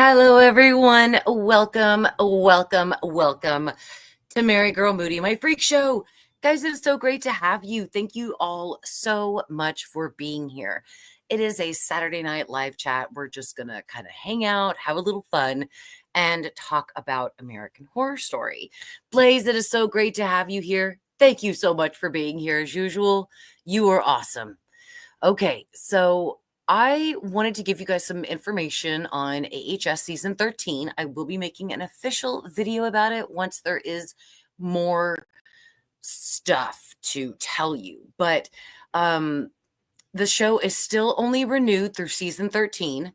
Hello, everyone. Welcome to Mary Girl Moody, my freak show. Guys, it is so great to have you. Thank you all so much for being here. It is a Saturday night live chat. We're just going to kind of hang out, have a little fun, and talk about American Horror Story. Blaze, it is so great to have you here. Thank you so much for being here as usual. You are awesome. Okay, so I wanted to give you guys some information on AHS season 13. I will be making an official video about it once there is more stuff to tell you. But the show is still only renewed through season 13.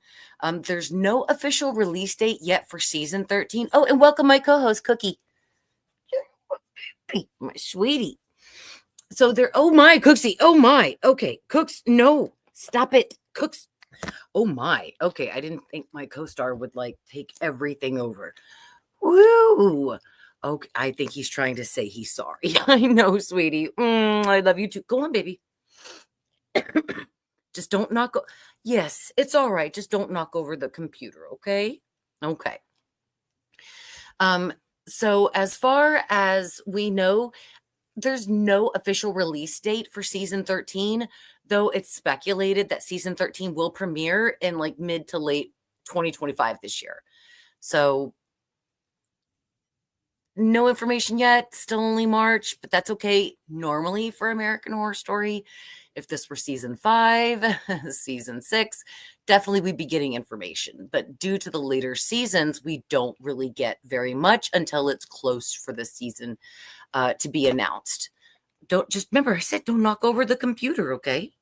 There's no official release date yet for season 13. Oh, and welcome my co-host, Cookie. My sweetie. So oh my, Cooksy. Oh my. Okay, Cooks, no. Stop it. Cooks. Oh my. Okay, I didn't think my co-star would take everything over. Woo. Okay, I think he's trying to say he's sorry. I know, sweetie. I love you too. Go on, baby. Just don't knock. Yes, it's all right. Just don't knock over the computer, okay? Okay. So as far as we know, there's no official release date for season 13, though it's speculated that season 13 will premiere in mid to late 2025 this year. So no information yet, still only March, but that's okay. Normally for American Horror Story, if this were season 5, season 6, definitely we'd be getting information. But due to the later seasons, we don't really get very much until it's close for the season to be announced. Just remember, I said don't knock over the computer, okay?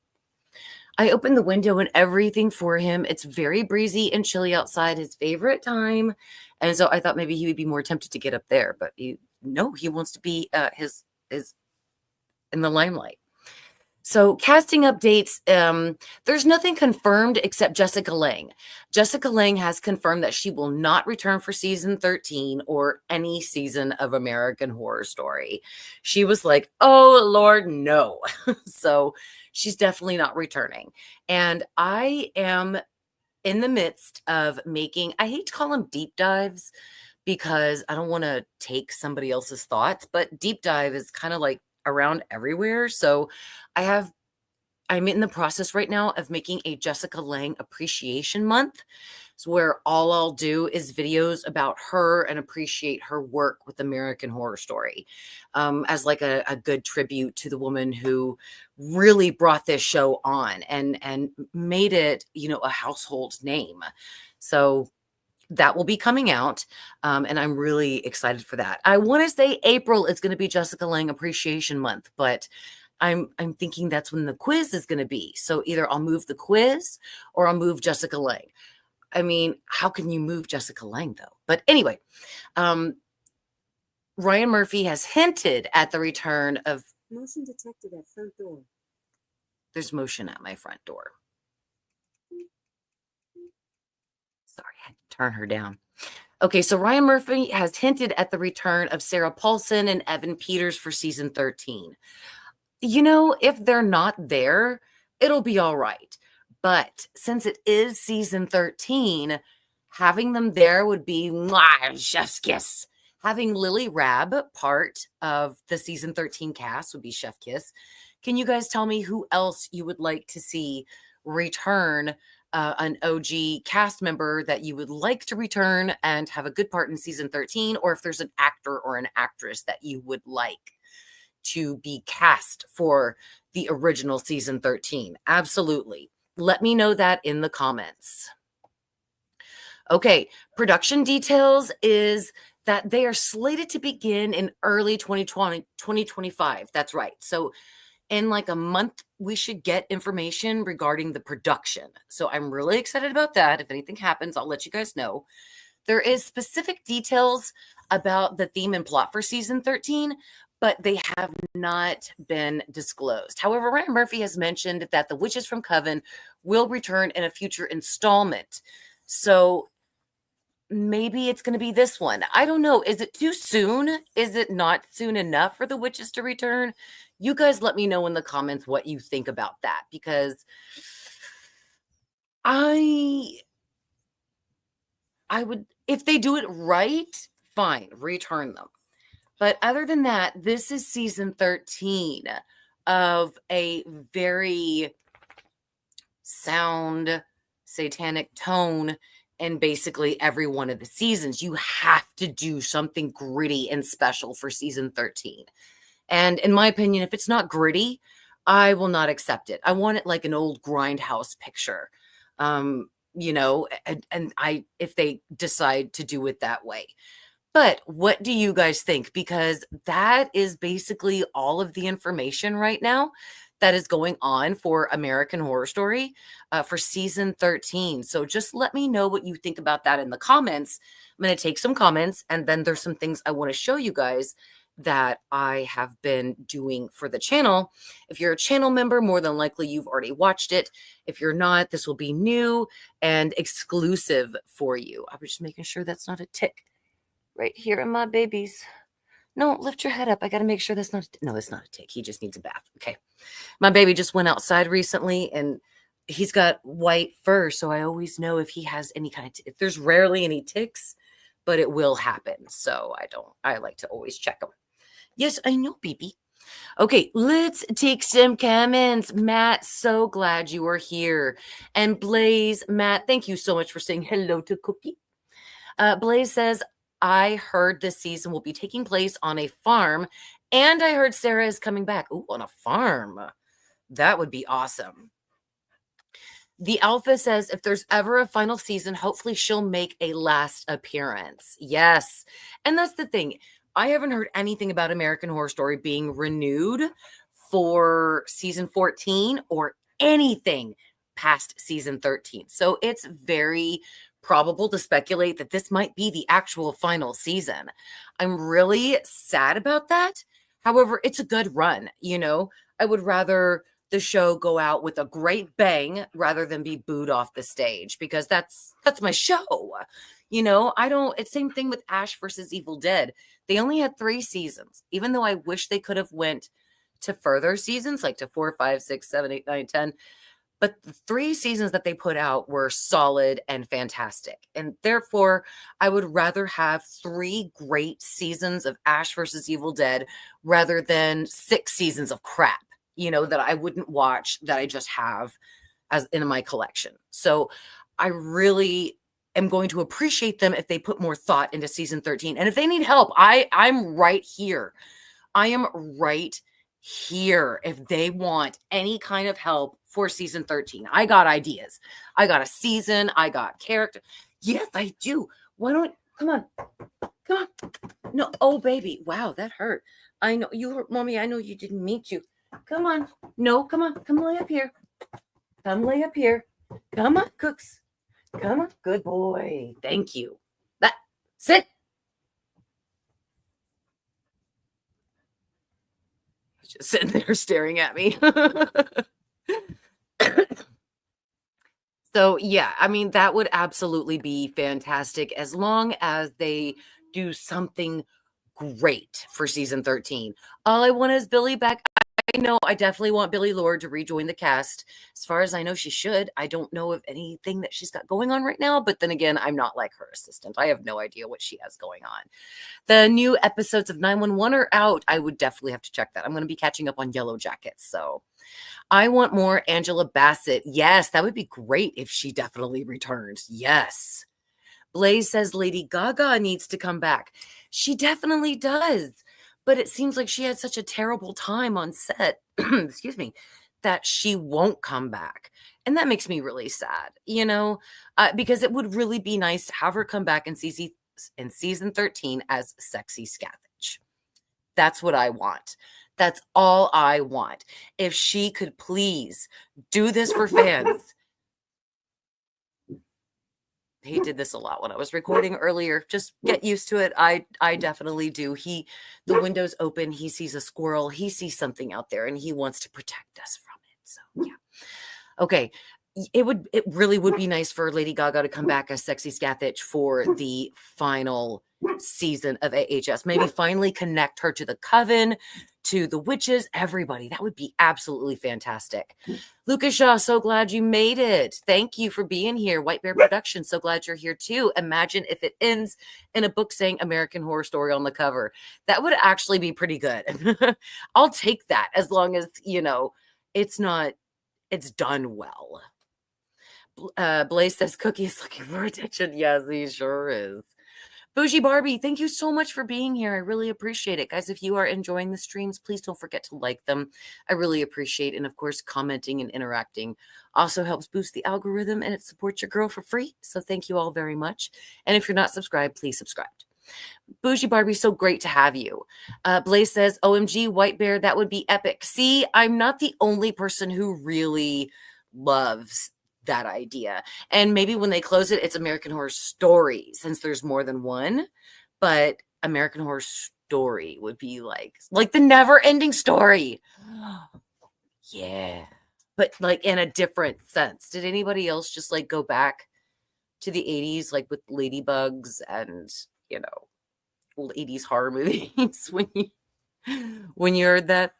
I opened the window and everything for him. It's very breezy and chilly outside, his favorite time. And so I thought maybe he would be more tempted to get up there, but he wants to be his in the limelight. So casting updates, there's nothing confirmed except Jessica Lange. Jessica Lange has confirmed that she will not return for season 13 or any season of American Horror Story. She was like, oh, Lord, no. So she's definitely not returning. And I am in the midst of making, I hate to call them deep dives because I don't want to take somebody else's thoughts, but deep dive is kind of like around everywhere. So I'm in the process right now of making a Jessica Lange appreciation month. So where all I'll do is videos about her and appreciate her work with American Horror Story, as a good tribute to the woman who really brought this show on and made it, a household name. So that will be coming out, and I'm really excited for that. I want to say April is going to be Jessica Lange Appreciation Month, but I'm thinking that's when the quiz is going to be. So either I'll move the quiz or I'll move Jessica Lange. I mean, how can you move Jessica Lange though? But anyway, Ryan Murphy has hinted at the return of motion detected at front door. There's motion at my front door. Sorry, I had to turn her down. Okay, so Ryan Murphy has hinted at the return of Sarah Paulson and Evan Peters for season 13. If they're not there, it'll be all right. But since it is season 13, having them there would be chef's kiss. Having Lily Rabb part of the season 13 cast would be chef kiss. Can you guys tell me who else you would like to see return, an OG cast member that you would like to return and have a good part in season 13, or if there's an actor or an actress that you would like to be cast for the original season 13? Absolutely. Let me know that in the comments. Okay, production details is that they are slated to begin in early 2025. That's right. So in a month, we should get information regarding the production. So I'm really excited about that. If anything happens, I'll let you guys know. There is specific details about the theme and plot for season 13, but they have not been disclosed. However, Ryan Murphy has mentioned that the Witches from Coven will return in a future installment. So maybe it's going to be this one. I don't know. Is it too soon? Is it not soon enough for the witches to return? You guys let me know in the comments what you think about that, because I if they do it right, fine, return them. But other than that, this is season 13 of a very sound, satanic tone in basically every one of the seasons. You have to do something gritty and special for season 13. And in my opinion, if it's not gritty, I will not accept it. I want it like an old grindhouse picture. And I if they decide to do it that way. But what do you guys think? Because that is basically all of the information right now that is going on for American Horror Story for season 13. So just let me know what you think about that in the comments. I'm going to take some comments, and then there's some things I want to show you guys that I have been doing for the channel. If you're a channel member, more than likely you've already watched it. If you're not, this will be new and exclusive for you. I was just making sure that's not a tick. Right here in my babies. No, lift your head up. I got to make sure that's not, no, it's not a tick. He just needs a bath. Okay. My baby just went outside recently and he's got white fur. So I always know if he has any kind of, there's rarely any ticks, but it will happen. So I like to always check them. Yes, I know, baby. Okay, let's take some comments. Matt, so glad you are here. And Blaze, Matt, thank you so much for saying hello to Cookie. Blaze says, I heard this season will be taking place on a farm, and I heard Sarah is coming back. Ooh, on a farm. That would be awesome. The Alpha says, if there's ever a final season, hopefully she'll make a last appearance. Yes. And that's the thing. I haven't heard anything about American Horror Story being renewed for season 14 or anything past season 13. So it's very probable to speculate that this might be the actual final season. I'm really sad about that. However, it's a good run. I would rather the show go out with a great bang rather than be booed off the stage, because that's my show. It's same thing with Ash versus Evil Dead. They only had 3 seasons, even though I wish they could have went to further seasons, like to 4, 5, 6, 7, 8, 9, 10. But the 3 seasons that they put out were solid and fantastic. And therefore, I would rather have 3 great seasons of Ash versus Evil Dead rather than 6 seasons of crap, that I wouldn't watch, that I just have as in my collection. So I really am going to appreciate them if they put more thought into season 13. And if they need help, I'm right here. I am right here if they want any kind of help for season 13. I got ideas. I got a season. I got character. Yes, I do. Why don't, come on. No, oh, baby. Wow, that hurt. I know you hurt, Mommy. I know you didn't mean to. Come on. No, come on. Come lay up here. Come lay up here. Come on, Cooks. Come on. Good boy. Thank you. Sit. Just sitting there staring at me. So, yeah, I mean, that would absolutely be fantastic as long as they do something great for season 13. All I want is Billy back. I know I definitely want Billy Lord to rejoin the cast. As far as I know, she should. I don't know of anything that she's got going on right now, but then again, I'm not like her assistant. I have no idea what she has going on. The new episodes of 911 are out. I would definitely have to check that. I'm going to be catching up on Yellow Jackets, so I want more Angela Bassett. Yes, that would be great if she definitely returns. Yes. Blaze says Lady Gaga needs to come back. She definitely does. But it seems like she had such a terrible time on set, excuse me, that she won't come back. And that makes me really sad, because it would really be nice to have her come back in season 13 as Sexy Scavenge. That's what I want. That's all I want. If she could please do this for fans. He did this a lot when I was recording earlier. Just get used to it. I definitely do. The window's open. He sees a squirrel. He sees something out there and he wants to protect us from it. So, yeah. Okay. it really would be nice for Lady Gaga to come back as Sexy Scathach for the final season of AHS. Maybe finally connect her to the coven, to the witches, everybody. That would be absolutely fantastic. Lucas Shaw, so glad you made it. Thank you for being here. White Bear Productions, so glad you're here too. Imagine if it ends in a book saying American Horror Story on the cover. That would actually be pretty good. I'll take that as long as, it's done well. Blaze says Cookie is looking for attention. Yes, he sure is. Bougie Barbie, thank you so much for being here. I really appreciate it. Guys, if you are enjoying the streams, please don't forget to like them. I really appreciate it. And of course, commenting and interacting also helps boost the algorithm and it supports your girl for free. So thank you all very much. And if you're not subscribed, please subscribe. Bougie Barbie, so great to have you. Blaze says, OMG, White Bear, that would be epic. See, I'm not the only person who really loves that idea. And maybe when they close it, it's American Horror Story, since there's more than one. But American Horror Story would be like the never-ending story. Yeah. But like in a different sense. Did anybody else just like go back to the 80s, like with ladybugs and, old 80s horror movies when you heard that?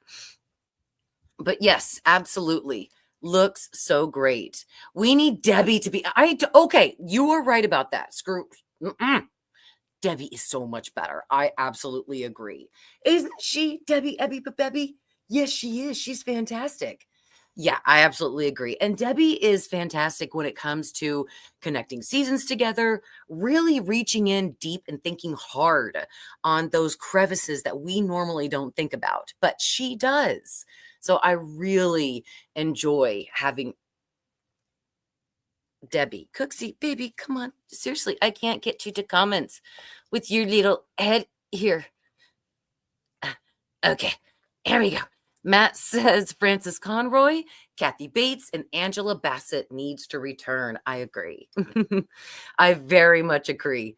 But yes, absolutely. Looks so great. We need Debbie to be. Okay, you are right about that. Screw. Debbie is so much better. I absolutely agree. Isn't she Debbie? Bebby? Yes, she is. She's fantastic. Yeah, I absolutely agree. And Debbie is fantastic when it comes to connecting seasons together, really reaching in deep and thinking hard on those crevices that we normally don't think about, but she does. So I really enjoy having Debbie. Cooksy, baby, come on. Seriously, I can't get you to comments with your little head here. Okay, here we go. Matt says Frances Conroy, Kathy Bates, and Angela Bassett needs to return. I agree. I very much agree.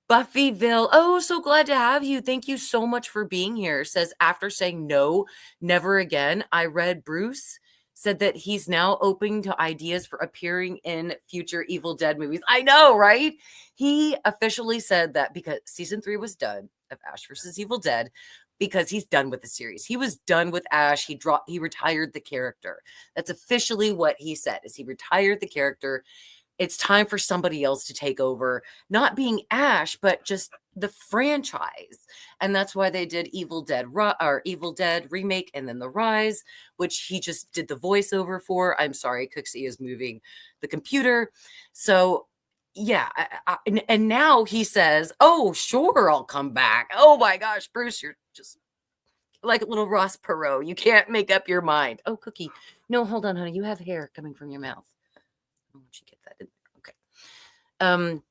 Buffyville, oh, so glad to have you. Thank you so much for being here. Says, after saying no, never again, I read Bruce said that he's now open to ideas for appearing in future Evil Dead movies. I know, right? He officially said that because season 3 was done of Ash versus Evil Dead, because he's done with the series. He was done with Ash. He retired the character. That's officially what he said, is he retired the character. It's time for somebody else to take over, not being Ash, but just the franchise. And that's why they did Evil Dead remake and then The Rise, which he just did the voiceover for. I'm sorry, Cooksey is moving the computer. So yeah, and now he says, oh, sure, I'll come back. Oh my gosh, Bruce, you're just like a little Ross Perot. You can't make up your mind. Oh, Cookie. No, hold on, honey. You have hair coming from your mouth. Why don't you get that in there? Okay.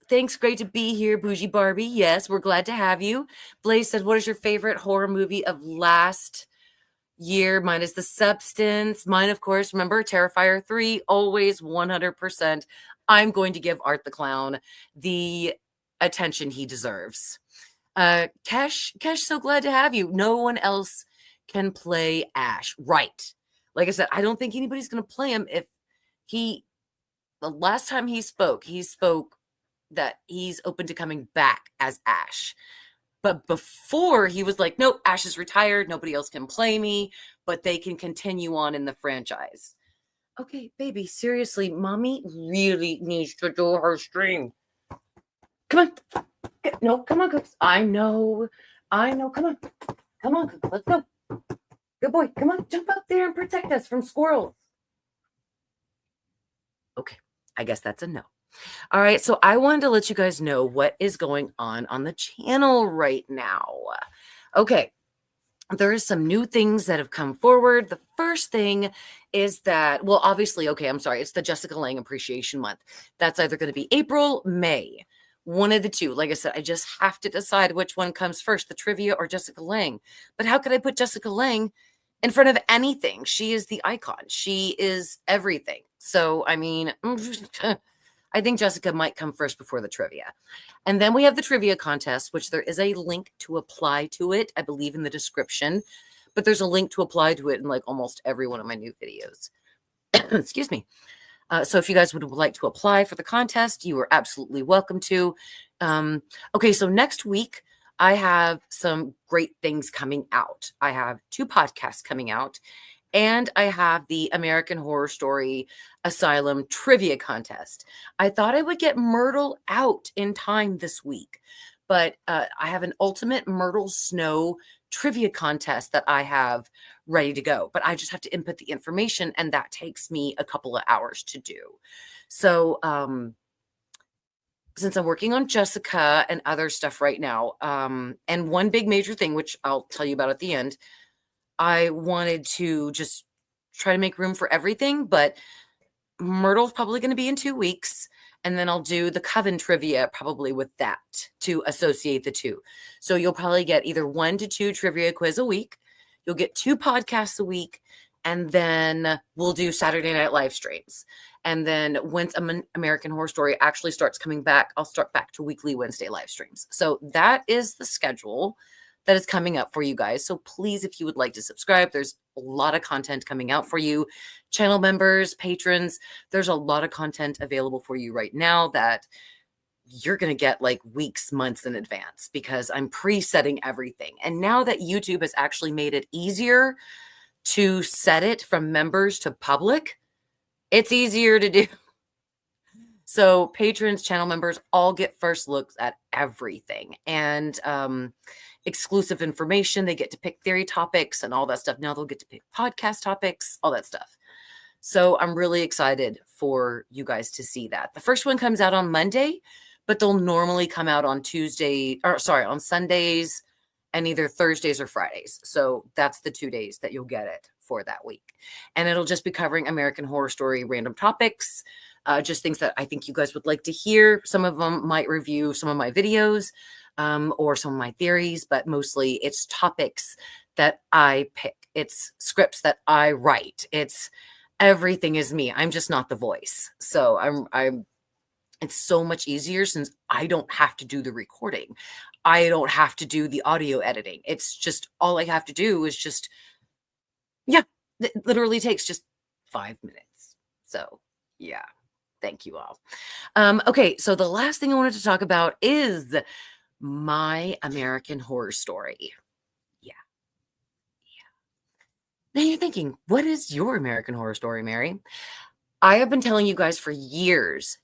Thanks. Great to be here, Bougie Barbie. Yes, we're glad to have you. Blaze said, what is your favorite horror movie of last year? Mine is The Substance. Mine, of course, remember, Terrifier 3, always 100%. I'm going to give Art the Clown the attention he deserves. Kesh, so glad to have you. No one else can play Ash. Right. Like I said, I don't think anybody's going to play him if the last time he spoke that he's open to coming back as Ash. But before, he was like, nope, Ash is retired. Nobody else can play me, but they can continue on in the franchise. Okay, baby, seriously, mommy really needs to do her stream. Come on. No, come on, Cooks. I know. Come on, Cooks. Let's go. Good boy. Come on, jump out there and protect us from squirrels. Okay, I guess that's a no. All right, so I wanted to let you guys know what is going on the channel right now. Okay, there are some new things that have come forward. The first thing is that, well, obviously, okay, I'm sorry, it's the Jessica Lange Appreciation Month. That's either going to be April, May, one of the two. Like I said, I just have to decide which one comes first, the trivia or Jessica Lange. But how could I put Jessica Lange in front of anything? She is the icon. She is everything. So, I mean, I think Jessica might come first before the trivia. And then we have the trivia contest, which there is a link to apply to it, I believe, in the description. But there's a link to apply to it in like almost every one of my new videos. Excuse me. So if you guys would like to apply for the contest, you are absolutely welcome to. Okay, so next week, I have some great things coming out. I have 2 podcasts coming out, and I have the American Horror Story Asylum Trivia Contest. I thought I would get Myrtle out in time this week, but I have an Ultimate Myrtle Snow trivia contest that I have ready to go, but I just have to input the information, and that takes me a couple of hours to do. So, since I'm working on Jessica and other stuff right now, and one big major thing, which I'll tell you about at the end, I wanted to just try to make room for everything, but Myrtle's probably going to be in 2 weeks. And then I'll do the Coven trivia probably with that to associate the two. So you'll probably get either 1 to 2 trivia quiz a week. You'll get 2 podcasts a week. And then we'll do Saturday night live streams. And then once American Horror Story actually starts coming back, I'll start back to weekly Wednesday live streams. So that is the schedule that is coming up for you guys. So please, if you would like to subscribe, there's a lot of content coming out for you. Channel members, patrons, there's a lot of content available for you right now that you're going to get like weeks, months in advance because I'm presetting everything. And now that YouTube has actually made it easier to set it from members to public, it's easier to do. So patrons, channel members all get first looks at everything. And exclusive information. They get to pick theory topics and all that stuff. Now they'll get to pick podcast topics, all that stuff. So I'm really excited for you guys to see that. The first one comes out on Monday, but they'll normally come out on on Sundays and either Thursdays or Fridays. So that's the 2 days that you'll get it for that week. And it'll just be covering American Horror Story random topics, just things that I think you guys would like to hear. Some of them might review some of my videos, or some of my theories, but mostly it's topics that I pick. It's scripts that I write. It's everything is me. I'm just not the voice. So it's so much easier since I don't have to do the recording. I don't have to do the audio editing. It's just all I have to do is just, it literally takes just 5 minutes. So yeah, thank you all. Okay, so the last thing I wanted to talk about is my American Horror Story. Yeah. Now you're thinking, what is your American Horror Story, Mary? I have been telling you guys for years,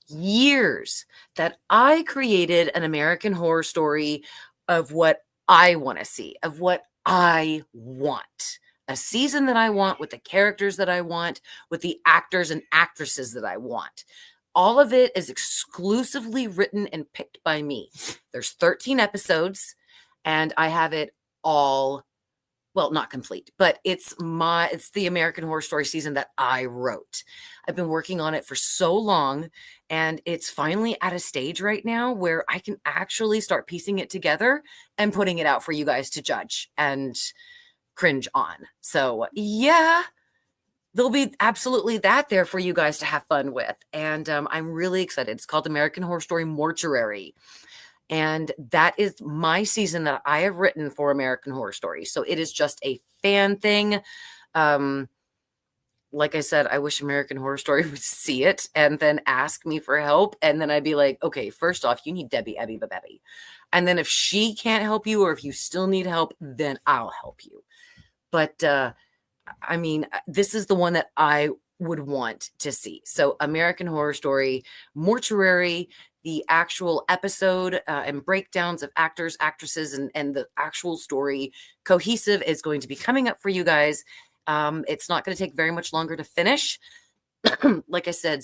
that I created an American Horror Story of what I want to see, of what I want. A season that I want, with the characters that I want, with the actors and actresses that I want. All of it is exclusively written and picked by me. There's 13 episodes, and I have it all, well, not complete, but it's the American Horror Story season that I wrote. I've been working on it for so long, and it's finally at a stage right now where I can actually start piecing it together and putting it out for you guys to judge and cringe on. So yeah, there'll be absolutely that there for you guys to have fun with. And I'm really excited. It's called American Horror Story Mortuary. And that is my season that I have written for American Horror Story. So it is just a fan thing. Like I said, I wish American Horror Story would see it and then ask me for help. And then I'd be like, okay, first off, you need Debbie, Ebby, Babebby. And then if she can't help you, or if you still need help, then I'll help you. But I mean, this is the one that I would want to see. So American Horror Story Mortuary, the actual episode and breakdowns of actors, actresses, and the actual story cohesive is going to be coming up for you guys. It's not going to take very much longer to finish. Like I said,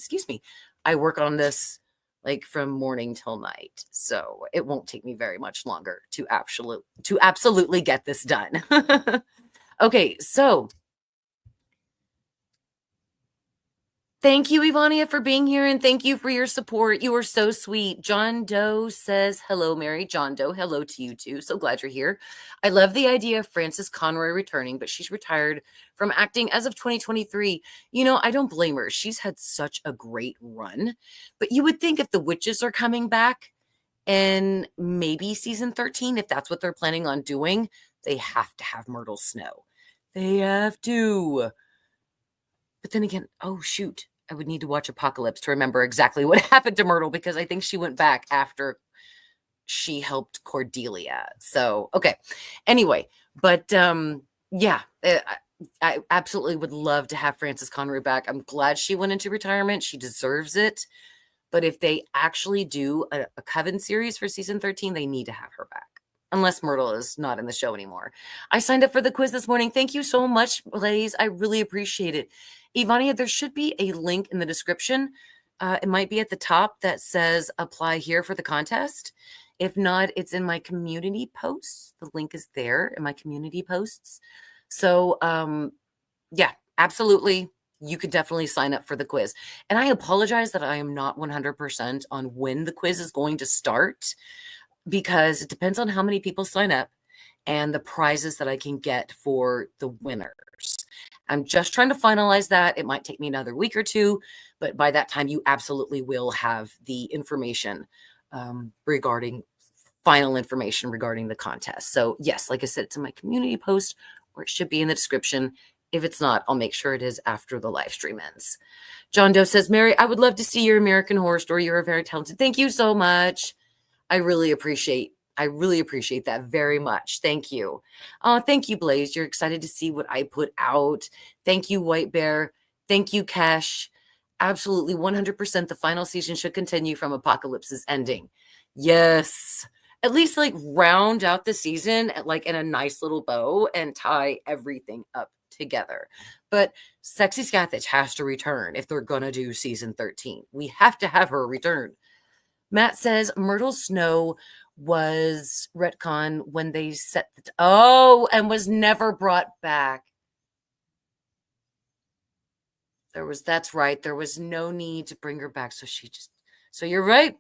I work on this like from morning till night. So it won't take me very much longer to absolutely get this done. Okay, so thank you, Ivania, for being here, and thank you for your support. You are so sweet. John Doe says, hello, Mary. John Doe, hello to you too. So glad you're here. I love the idea of Frances Conroy returning, but she's retired from acting as of 2023. You know, I don't blame her. She's had such a great run. But you would think if the witches are coming back in maybe season 13, if that's what they're planning on doing, they have to have Myrtle Snow. They have to. But then again, oh shoot, I would need to watch Apocalypse to remember exactly what happened to Myrtle, because I think she went back after she helped Cordelia. So, okay. Anyway, but yeah, I absolutely would love to have Frances Conroy back. I'm glad she went into retirement. She deserves it. But if they actually do a Coven series for season 13, they need to have her back. Unless Myrtle is not in the show anymore. I signed up for the quiz this morning. Thank you so much, Blaze. I really appreciate it. Ivania, there should be a link in the description. It might be at the top that says apply here for the contest. If not, it's in my community posts. The link is there in my community posts. So, yeah, absolutely. You could definitely sign up for the quiz. And I apologize that I am not 100% on when the quiz is going to start, because it depends on how many people sign up and the prizes that I can get for the winners. I'm just trying to finalize that. It might take me another week or two, but by that time, you absolutely will have the information regarding final information regarding the contest. So yes, like I said, it's in my community post, or it should be in the description. If it's not, I'll make sure it is after the live stream ends. John Doe says, Mary, I would love to see your American Horror Story. You're very talented. Thank you so much. I really appreciate that very much. Thank you. Thank you, Blaze. You're excited to see what I put out. Thank you, White Bear. Thank you, Cash. Absolutely 100% the final season should continue from Apocalypse's ending. Yes. At least like round out the season at like in a nice little bow and tie everything up together. But Sexy Scathach has to return if they're going to do season 13. We have to have her return. Matt says Myrtle Snow was retcon when they set and was never brought back. That's right. There was no need to bring her back. So you're right.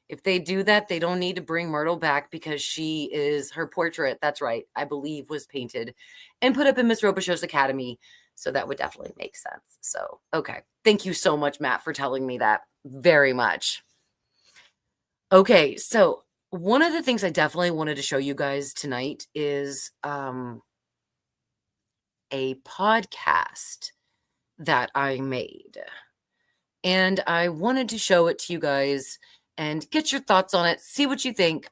If they do that, they don't need to bring Myrtle back, because her portrait, that's right, I believe was painted and put up in Miss Robichaux's Academy. So that would definitely make sense. So, okay. Thank you so much, Matt, for telling me that very much. Okay. So one of the things I definitely wanted to show you guys tonight is a podcast that I made. And I wanted to show it to you guys and get your thoughts on it, see what you think.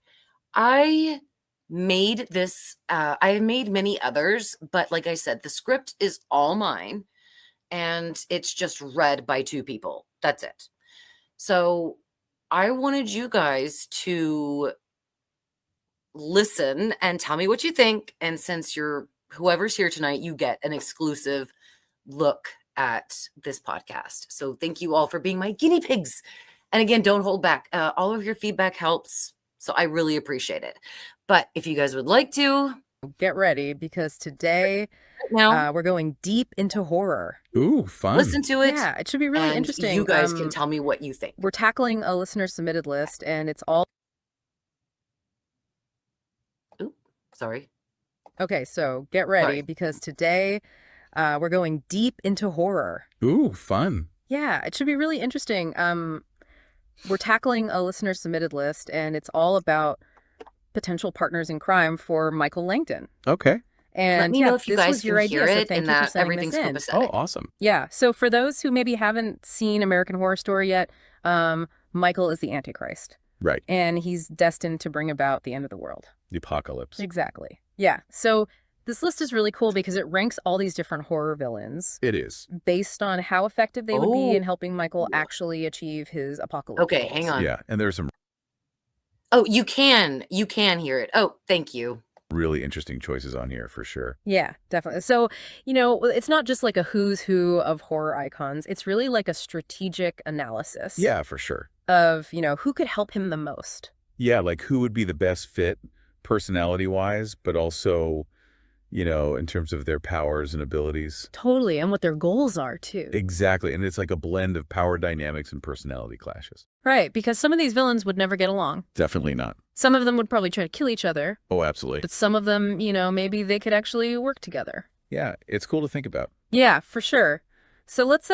I made this, I have made many others, but like I said, the script is all mine and it's just read by two people. That's it. So I wanted you guys to listen and tell me what you think. And since whoever's here tonight, you get an exclusive look at this podcast. So thank you all for being my guinea pigs. And again, don't hold back. All of your feedback helps. So I really appreciate it. But if you guys would like to get ready, because today now we're going deep into horror. Ooh, fun. Listen to it. Yeah, it should be really and interesting. You guys can tell me what you think. We're tackling a listener submitted list, and it's all. Ooh, sorry. Okay, so get ready, because today we're going deep into horror. Ooh, fun. Yeah, it should be really interesting. We're tackling a listener submitted list, and it's all about potential partners in crime for Michael Langdon. Okay. And let me know if you guys can hear it and that everything's copacetic. Oh, awesome. Yeah. So for those who maybe haven't seen American Horror Story yet, Michael is the Antichrist. Right. And he's destined to bring about the end of the world. The apocalypse. Exactly. Yeah. So this list is really cool because it ranks all these different horror villains. It is. Based on how effective they would be in helping Michael actually achieve his apocalypse. Okay, goals. hang on. Yeah, and there's some Oh, you can hear it. Oh, thank you. really interesting choices on here for sure. Yeah, definitely. So, it's not just like a who's who of horror icons. It's really like a strategic analysis. Yeah, for sure. Of, who could help him the most. Yeah, like who would be the best fit personality-wise, but also, in terms of their powers and abilities. Totally, and what their goals are, too. Exactly, and it's like a blend of power dynamics and personality clashes. Right, because some of these villains would never get along. Definitely not. Some of them would probably try to kill each other. Oh, absolutely. But some of them, maybe they could actually work together. Yeah, it's cool to think about. Yeah, for sure. So let's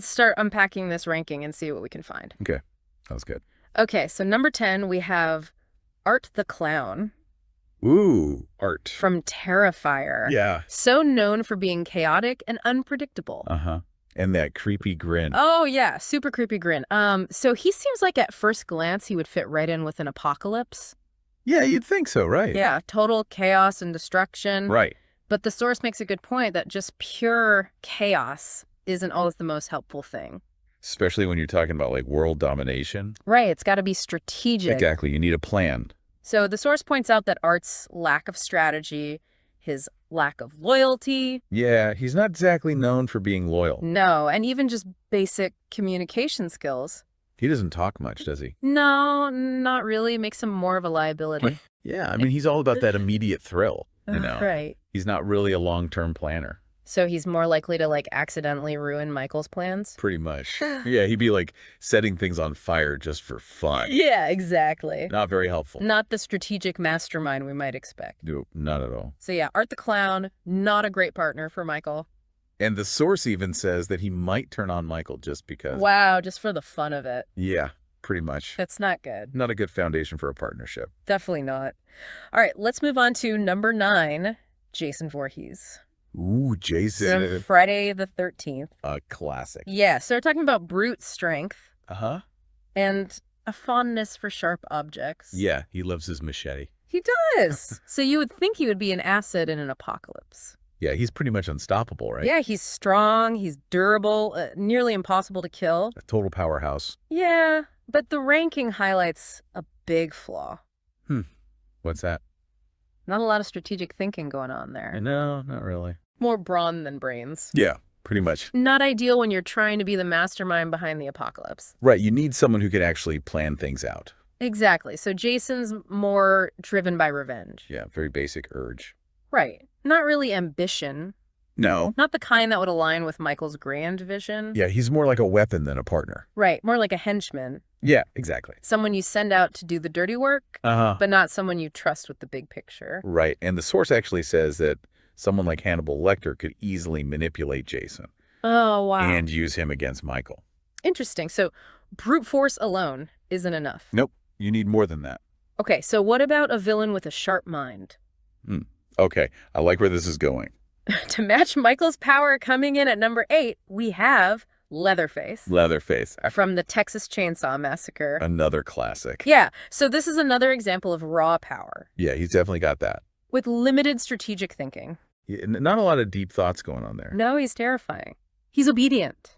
start unpacking this ranking and see what we can find. Okay, that was good. Okay, so number 10, we have Art the Clown. Ooh, art. from Terrifier. Yeah. So known for being chaotic and unpredictable. Uh-huh. And that creepy grin. Oh, yeah. Super creepy grin. So he seems like at first glance he would fit right in with an apocalypse. Yeah, you'd think so, right? Yeah, total chaos and destruction. Right. But the source makes a good point that just pure chaos isn't always the most helpful thing. Especially when you're talking about like world domination. Right, it's got to be strategic. Exactly. You need a plan. So the source points out that Art's lack of strategy, his lack of loyalty. Yeah, he's not exactly known for being loyal. No, and even just basic communication skills. He doesn't talk much, does he? No, not really. Makes him more of a liability. Yeah, I mean, he's all about that immediate thrill, you know? Right. He's not really a long-term planner. So he's more likely to like accidentally ruin Michael's plans? Pretty much. Yeah, he'd be like setting things on fire just for fun. Yeah, exactly. Not very helpful. Not the strategic mastermind we might expect. No, not at all. So yeah, Art the Clown, not a great partner for Michael. And the source even says that he might turn on Michael just because. Wow, just for the fun of it. Yeah, pretty much. That's not good. Not a good foundation for a partnership. Definitely not. All right, let's move on to number 9, Jason Voorhees. Ooh, From Jason. Friday the 13th. A classic. Yeah, so we're talking about brute strength Uh-huh. and a fondness for sharp objects. Yeah, he loves his machete. He does. So you would think he would be an asset in an apocalypse. Yeah, he's pretty much unstoppable, right? Yeah, he's strong, he's durable, nearly impossible to kill. A total powerhouse. Yeah, but the ranking highlights a big flaw. What's that? Not a lot of strategic thinking going on there. No, not really. More brawn than brains. Yeah, pretty much. Not ideal when you're trying to be the mastermind behind the apocalypse. Right, you need someone who can actually plan things out. Exactly. So Jason's more driven by revenge. Yeah, very basic urge. Right. Not really ambition. No. Not the kind that would align with Michael's grand vision. Yeah, he's more like a weapon than a partner. Right. More like a henchman. Yeah, exactly. Someone you send out to do the dirty work, Uh-huh. but not someone you trust with the big picture. Right, and the source actually says that someone like Hannibal Lecter could easily manipulate Jason Oh, wow. and use him against Michael. Interesting. So brute force alone isn't enough. Nope, you need more than that. Okay, so what about a villain with a sharp mind? Okay, I like where this is going. To match Michael's power, coming in at number 8, we have Leatherface Leatherface. from the Texas Chainsaw Massacre. Another classic. Yeah, so this is another example of raw power Yeah, he's definitely got that. with limited strategic thinking. Yeah, not a lot of deep thoughts going on there. No, he's terrifying. He's obedient.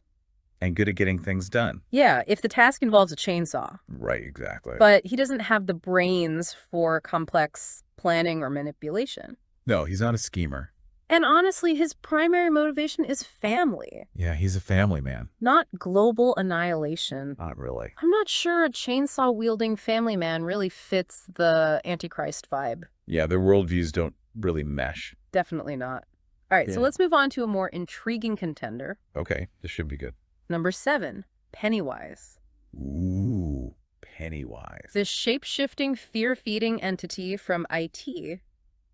And good at getting things done. Yeah, if the task involves a chainsaw. Right, exactly. But he doesn't have the brains for complex planning or manipulation. No, he's not a schemer. And honestly, his primary motivation is family, Yeah, he's a family man. not global annihilation. Not really. I'm not sure a chainsaw-wielding family man really fits the Antichrist vibe. Yeah, their worldviews don't really mesh. Definitely not. All right, so Yeah. let's move on to a more intriguing contender. Okay, this should be good. Number 7, Pennywise. Ooh, Pennywise. This shape-shifting, fear-feeding entity from IT.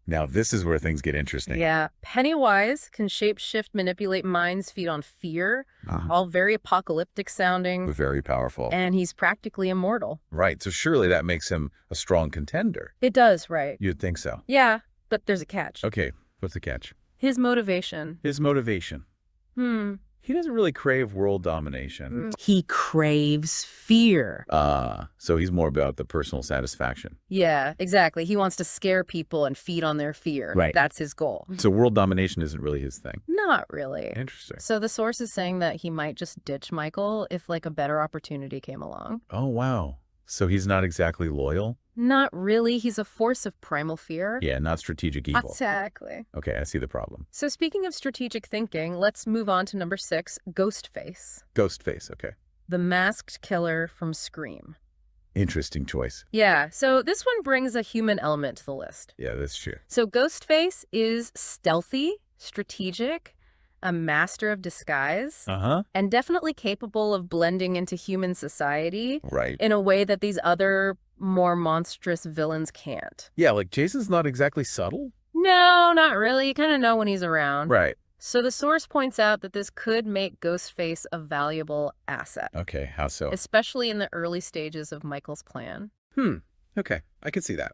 Now, this is where things get interesting. Yeah, Pennywise can shape-shift, manipulate minds, feed on fear, all very apocalyptic sounding, Very powerful. and he's practically immortal. Right, so surely that makes him a strong contender. It does, right? You'd think so. Yeah, but there's a catch. Okay, what's the catch? His motivation. His motivation. He doesn't really crave world domination. He craves fear. So he's more about the personal satisfaction. Yeah, exactly. He wants to scare people and feed on their fear. Right. That's his goal. So world domination isn't really his thing. Not really. Interesting. So the source is saying that he might just ditch Michael if like a better opportunity came along. Oh, wow. So he's not exactly loyal? Not really. He's a force of primal fear. Yeah, not strategic evil. Exactly. Okay, I see the problem. So speaking of strategic thinking, let's move on to number 6, Ghostface, Ghostface, okay. the masked killer from Scream. Interesting choice. Yeah, so this one brings a human element to the list. Yeah, that's true. So Ghostface is stealthy, strategic, a master of disguise, Uh-huh. and definitely capable of blending into human society Right. in a way that these other more monstrous villains can't. Yeah, like Jason's not exactly subtle. No, not really. You kind of know when he's around. Right. So the source points out that this could make Ghostface a valuable asset, Okay, how so? especially in the early stages of Michael's plan. Okay, I can see that.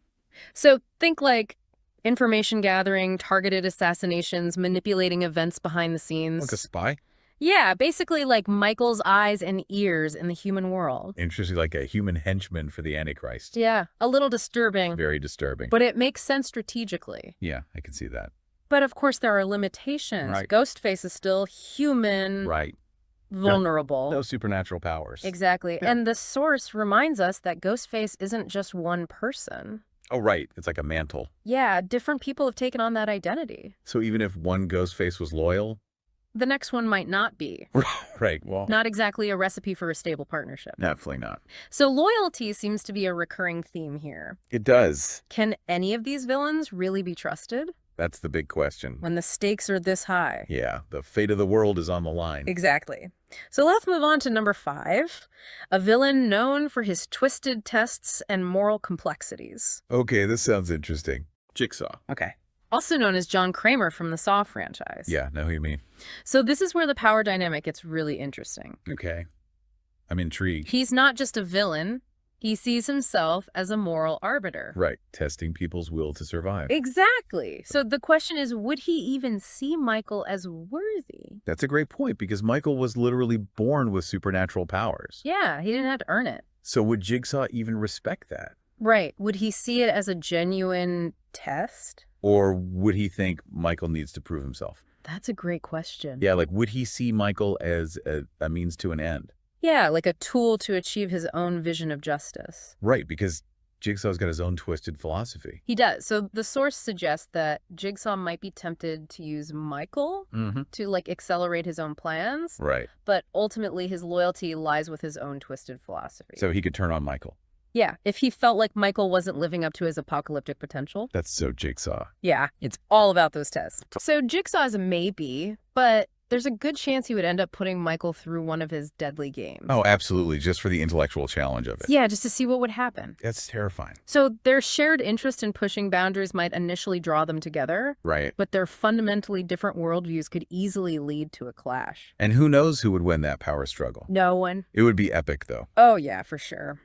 So think like Information gathering, targeted assassinations, manipulating events behind the scenes. Like a spy? Yeah, basically like Michael's eyes and ears in the human world. Interesting, like a human henchman for the Antichrist. Yeah, a little disturbing, Very disturbing. but it makes sense strategically. Yeah, I can see that. But of course, there are limitations. Right. Ghostface is still human, Right. vulnerable. No supernatural powers. Exactly. Yeah. And the source reminds us that Ghostface isn't just one person. Oh, right. It's like a mantle. Yeah, different people have taken on that identity. So even if one Ghostface was loyal? The next one might not be. Right. Well, Not exactly a recipe for a stable partnership. definitely not. So loyalty seems to be a recurring theme here. It does. Can any of these villains really be trusted That's the big question. when the stakes are this high? Yeah, the fate of the world is on the line. Exactly. So let's move on to number 5, a villain known for his twisted tests and moral complexities. Okay, this sounds interesting. Jigsaw. Okay. Also known as John Kramer from the Saw franchise. Yeah, know who you mean. So this is where the power dynamic gets really interesting. Okay. I'm intrigued. He's not just a villain. He sees himself as a moral arbiter. Right, testing people's will to survive. Exactly. So the question is, would he even see Michael as worthy? That's a great point because Michael was literally born with supernatural powers. Yeah, he didn't have to earn it. So would Jigsaw even respect that? Right. Would he see it as a genuine test? Or would he think Michael needs to prove himself? That's a great question. Yeah, like would he see Michael as a means to an end? Yeah, like a tool to achieve his own vision of justice. Right, because Jigsaw's got his own twisted philosophy. He does. So the source suggests that Jigsaw might be tempted to use Michael to like accelerate his own plans, Right. but ultimately his loyalty lies with his own twisted philosophy. So he could turn on Michael. Yeah, if he felt like Michael wasn't living up to his apocalyptic potential. That's so Jigsaw. Yeah, it's all about those tests. So Jigsaw is a maybe, but there's a good chance he would end up putting Michael through one of his deadly games. Oh, absolutely. Just for the intellectual challenge of it. Yeah, just to see what would happen. That's terrifying. So their shared interest in pushing boundaries might initially draw them together, Right. but their fundamentally different worldviews could easily lead to a clash. And who knows who would win that power struggle? No one. It would be epic, though. Oh, yeah, for sure.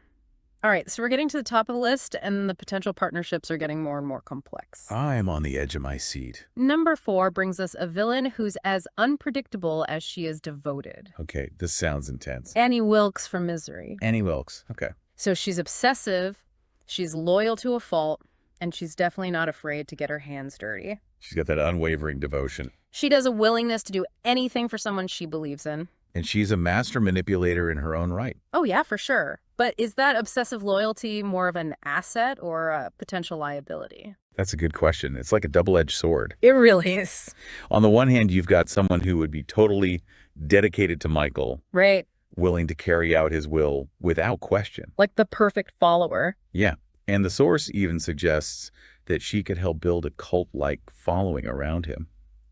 All right, so we're getting to the top of the list, and the potential partnerships are getting more and more complex. I'm on the edge of my seat. Number 4 brings us a villain who's as unpredictable as she is devoted. Okay, this sounds intense. Annie Wilkes from Misery. Annie Wilkes. Okay. So she's obsessive, she's loyal to a fault, and she's definitely not afraid to get her hands dirty. She's got that unwavering devotion. She does a willingness to do anything for someone she believes in. And she's a master manipulator in her own right. Oh, yeah, for sure. But is that obsessive loyalty more of an asset or a potential liability? That's a good question. It's like a double-edged sword. It really is. On the one hand, you've got someone who would be totally dedicated to Michael, Right. willing to carry out his will without question. Like the perfect follower. Yeah. And the source even suggests that she could help build a cult-like following around him,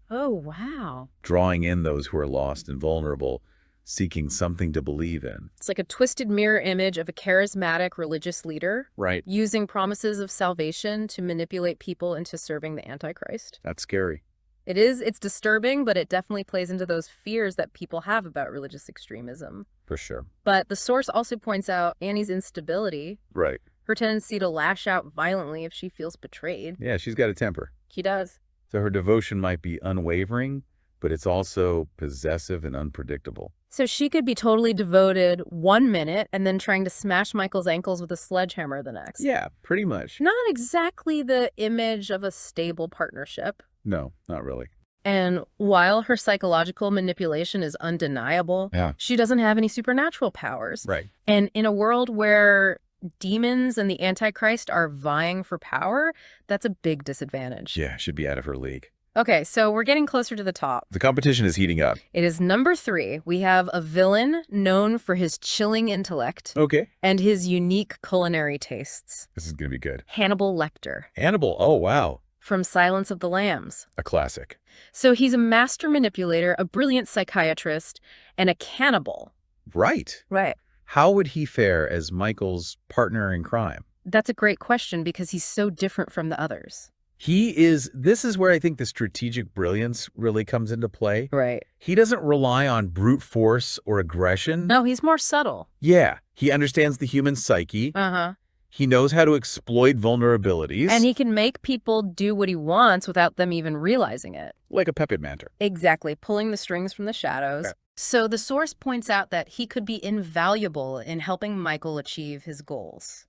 Oh, wow. drawing in those who are lost and vulnerable, seeking something to believe in. It's like a twisted mirror image of a charismatic religious leader Right. using promises of salvation to manipulate people into serving the Antichrist. That's scary. It's disturbing, but it definitely plays into those fears that people have about religious extremism. For sure. But the source also points out Annie's instability, Right. her tendency to lash out violently if she feels betrayed. Yeah, she's got a temper. She does. So her devotion might be unwavering, but it's also possessive and unpredictable. So she could be totally devoted 1 minute and then trying to smash Michael's ankles with a sledgehammer the next. Yeah, pretty much. Not exactly the image of a stable partnership. No, not really. And while her psychological manipulation is undeniable, Yeah. she doesn't have any supernatural powers. Right. And in a world where demons and the Antichrist are vying for power, that's a big disadvantage. Yeah, should be out of her league. Okay, so we're getting closer to the top. The competition is heating up. It is number 3. We have a villain known for his chilling intellect Okay. and his unique culinary tastes. This is going to be good. Hannibal Lecter Hannibal. Oh, wow. from Silence of the Lambs. A classic. So he's a master manipulator, a brilliant psychiatrist, and a cannibal. Right. Right. How would he fare as Michael's partner in crime? That's a great question because he's so different from the others. This is where I think the strategic brilliance really comes into play. Right. He doesn't rely on brute force or aggression. No, he's more subtle. Yeah, he understands the human psyche. Uh-huh. He knows how to exploit vulnerabilities. And he can make people do what he wants without them even realizing it. like a puppet master. Exactly, pulling the strings from the shadows. Okay. So the source points out that he could be invaluable in helping Michael achieve his goals.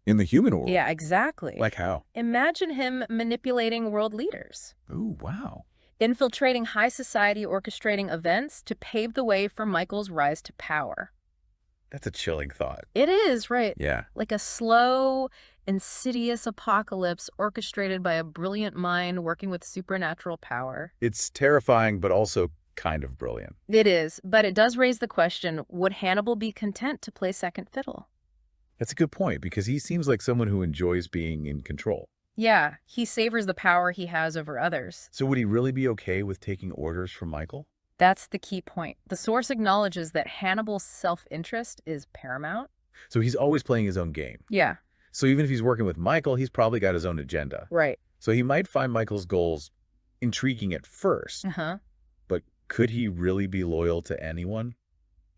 In the human world? Yeah, exactly. Like how? Imagine him manipulating world leaders, Ooh, wow. infiltrating high society, orchestrating events to pave the way for Michael's rise to power. That's a chilling thought. It is, right? Yeah. Like a slow, insidious apocalypse orchestrated by a brilliant mind working with supernatural power. It's terrifying, but also kind of brilliant. It is, but it does raise the question, would Hannibal be content to play second fiddle? That's a good point, because he seems like someone who enjoys being in control. Yeah, he savors the power he has over others. So would he really be okay with taking orders from Michael? That's the key point. The source acknowledges that Hannibal's self-interest is paramount. So he's always playing his own game. Yeah, So even if he's working with Michael, he's probably got his own agenda. right. So he might find Michael's goals intriguing at first, Uh-huh. but could he really be loyal to anyone?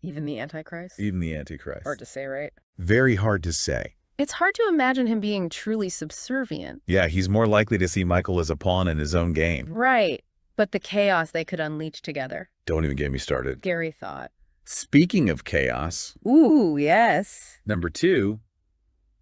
Even the Antichrist? Even the Antichrist. Hard to say, right? Very hard to say. It's hard to imagine him being truly subservient. Yeah, he's more likely to see Michael as a pawn in his own game. Right. But the chaos they could unleash together. Don't even get me started. Scary thought. Speaking of chaos, Ooh, yes. number 2,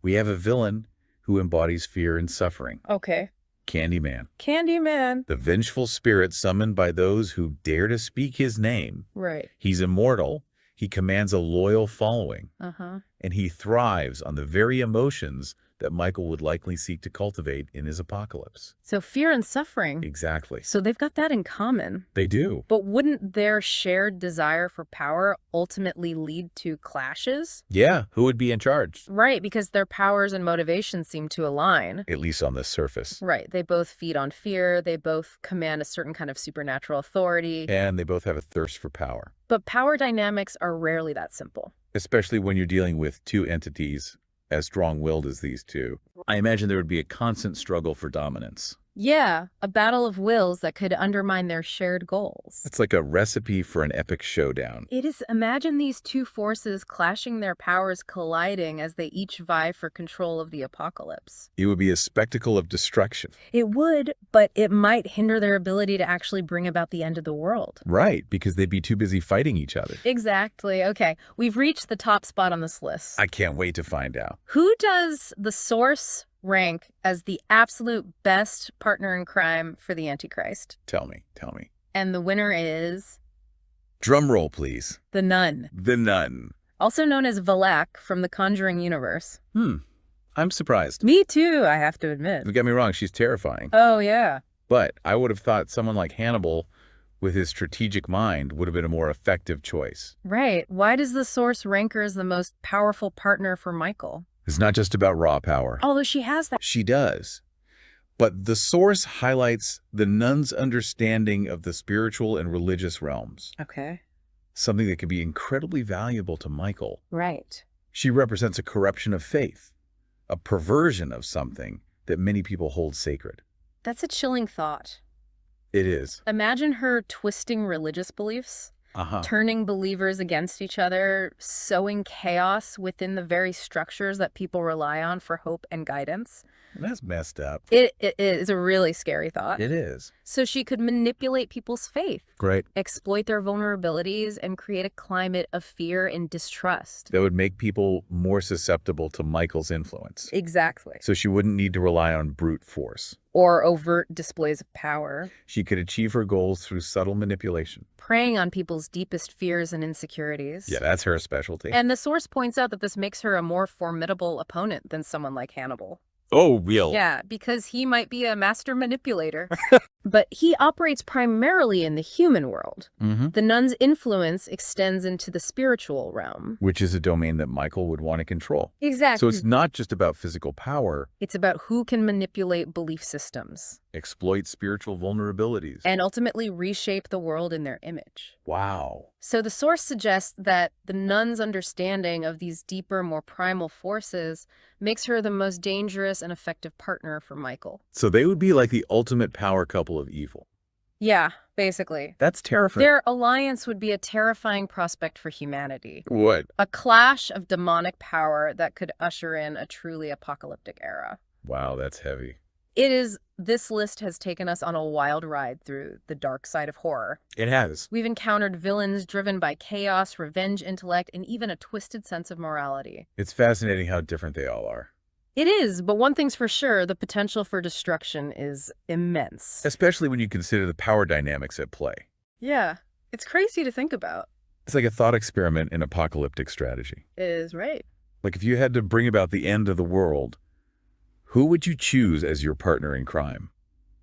we have a villain who embodies fear and suffering. Okay. Candyman, Candyman. the vengeful spirit summoned by those who dare to speak his name. Right. He's immortal, he commands a loyal following, Uh-huh. and he thrives on the very emotions that Michael would likely seek to cultivate in his apocalypse. So fear and suffering. Exactly. So they've got that in common. They do. But wouldn't their shared desire for power ultimately lead to clashes? Yeah, who would be in charge? Right, because their powers and motivations seem to align. At least on the surface. Right, they both feed on fear, they both command a certain kind of supernatural authority. And they both have a thirst for power, But power dynamics are rarely that simple. especially when you're dealing with two entities as strong-willed as these two. I imagine there would be a constant struggle for dominance. Yeah, a battle of wills that could undermine their shared goals. It's like a recipe for an epic showdown. It is, imagine these two forces clashing, their powers colliding as they each vie for control of the apocalypse. It would be a spectacle of destruction. It would, but it might hinder their ability to actually bring about the end of the world. Right, because they'd be too busy fighting each other. Exactly. Okay, we've reached the top spot on this list. I can't wait to find out. Who does the source rank as the absolute best partner in crime for the Antichrist? Tell me. And the winner is Drum roll, please. the Nun, The Nun. also known as Valak from the Conjuring universe. I'm surprised. Me too, I have to admit. Don't get me wrong, she's terrifying. Oh, yeah. But I would have thought someone like Hannibal, with his strategic mind, would have been a more effective choice. Right. Why does the source rank her as the most powerful partner for Michael? It's not just about raw power. Although she has that. She does. But the source highlights the nun's understanding of the spiritual and religious realms, Okay. something that could be incredibly valuable to Michael. Right. She represents a corruption of faith, a perversion of something that many people hold sacred. That's a chilling thought. It is. Imagine her twisting religious beliefs, turning believers against each other, sowing chaos within the very structures that people rely on for hope and guidance. That's messed up. It is a really scary thought. It is. So she could manipulate people's faith, Great. exploit their vulnerabilities, and create a climate of fear and distrust. That would make people more susceptible to Michael's influence. Exactly. So she wouldn't need to rely on brute force. Or overt displays of power, She could achieve her goals through subtle manipulation. preying on people's deepest fears and insecurities. Yeah, that's her specialty. And the source points out that this makes her a more formidable opponent than someone like Hannibal. Oh, real. Yeah, because he might be a master manipulator. But he operates primarily in the human world. The nun's influence extends into the spiritual realm. Which is a domain that Michael would want to control. Exactly. So it's not just about physical power, It's about who can manipulate belief systems exploit spiritual vulnerabilities. and ultimately reshape the world in their image. Wow. So the source suggests that the nun's understanding of these deeper, more primal forces makes her the most dangerous and effective partner for Michael. So they would be like the ultimate power couple of evil. Yeah, basically. That's terrifying. Their alliance would be a terrifying prospect for humanity. What? A clash of demonic power that could usher in a truly apocalyptic era. Wow, that's heavy. This list has taken us on a wild ride through the dark side of horror. It has. We've encountered villains driven by chaos, revenge, intellect, and even a twisted sense of morality. It's fascinating how different they all are. It is, but one thing's for sure, the potential for destruction is immense. Especially when you consider the power dynamics at play. Yeah, it's crazy to think about. It's like a thought experiment in apocalyptic strategy. It is, right? Like if you had to bring about the end of the world, who would you choose as your partner in crime?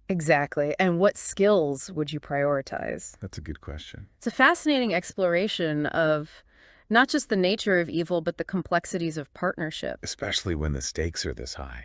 Exactly. And what skills would you prioritize? That's a good question. It's a fascinating exploration of not just the nature of evil, but the complexities of partnership. Especially when the stakes are this high.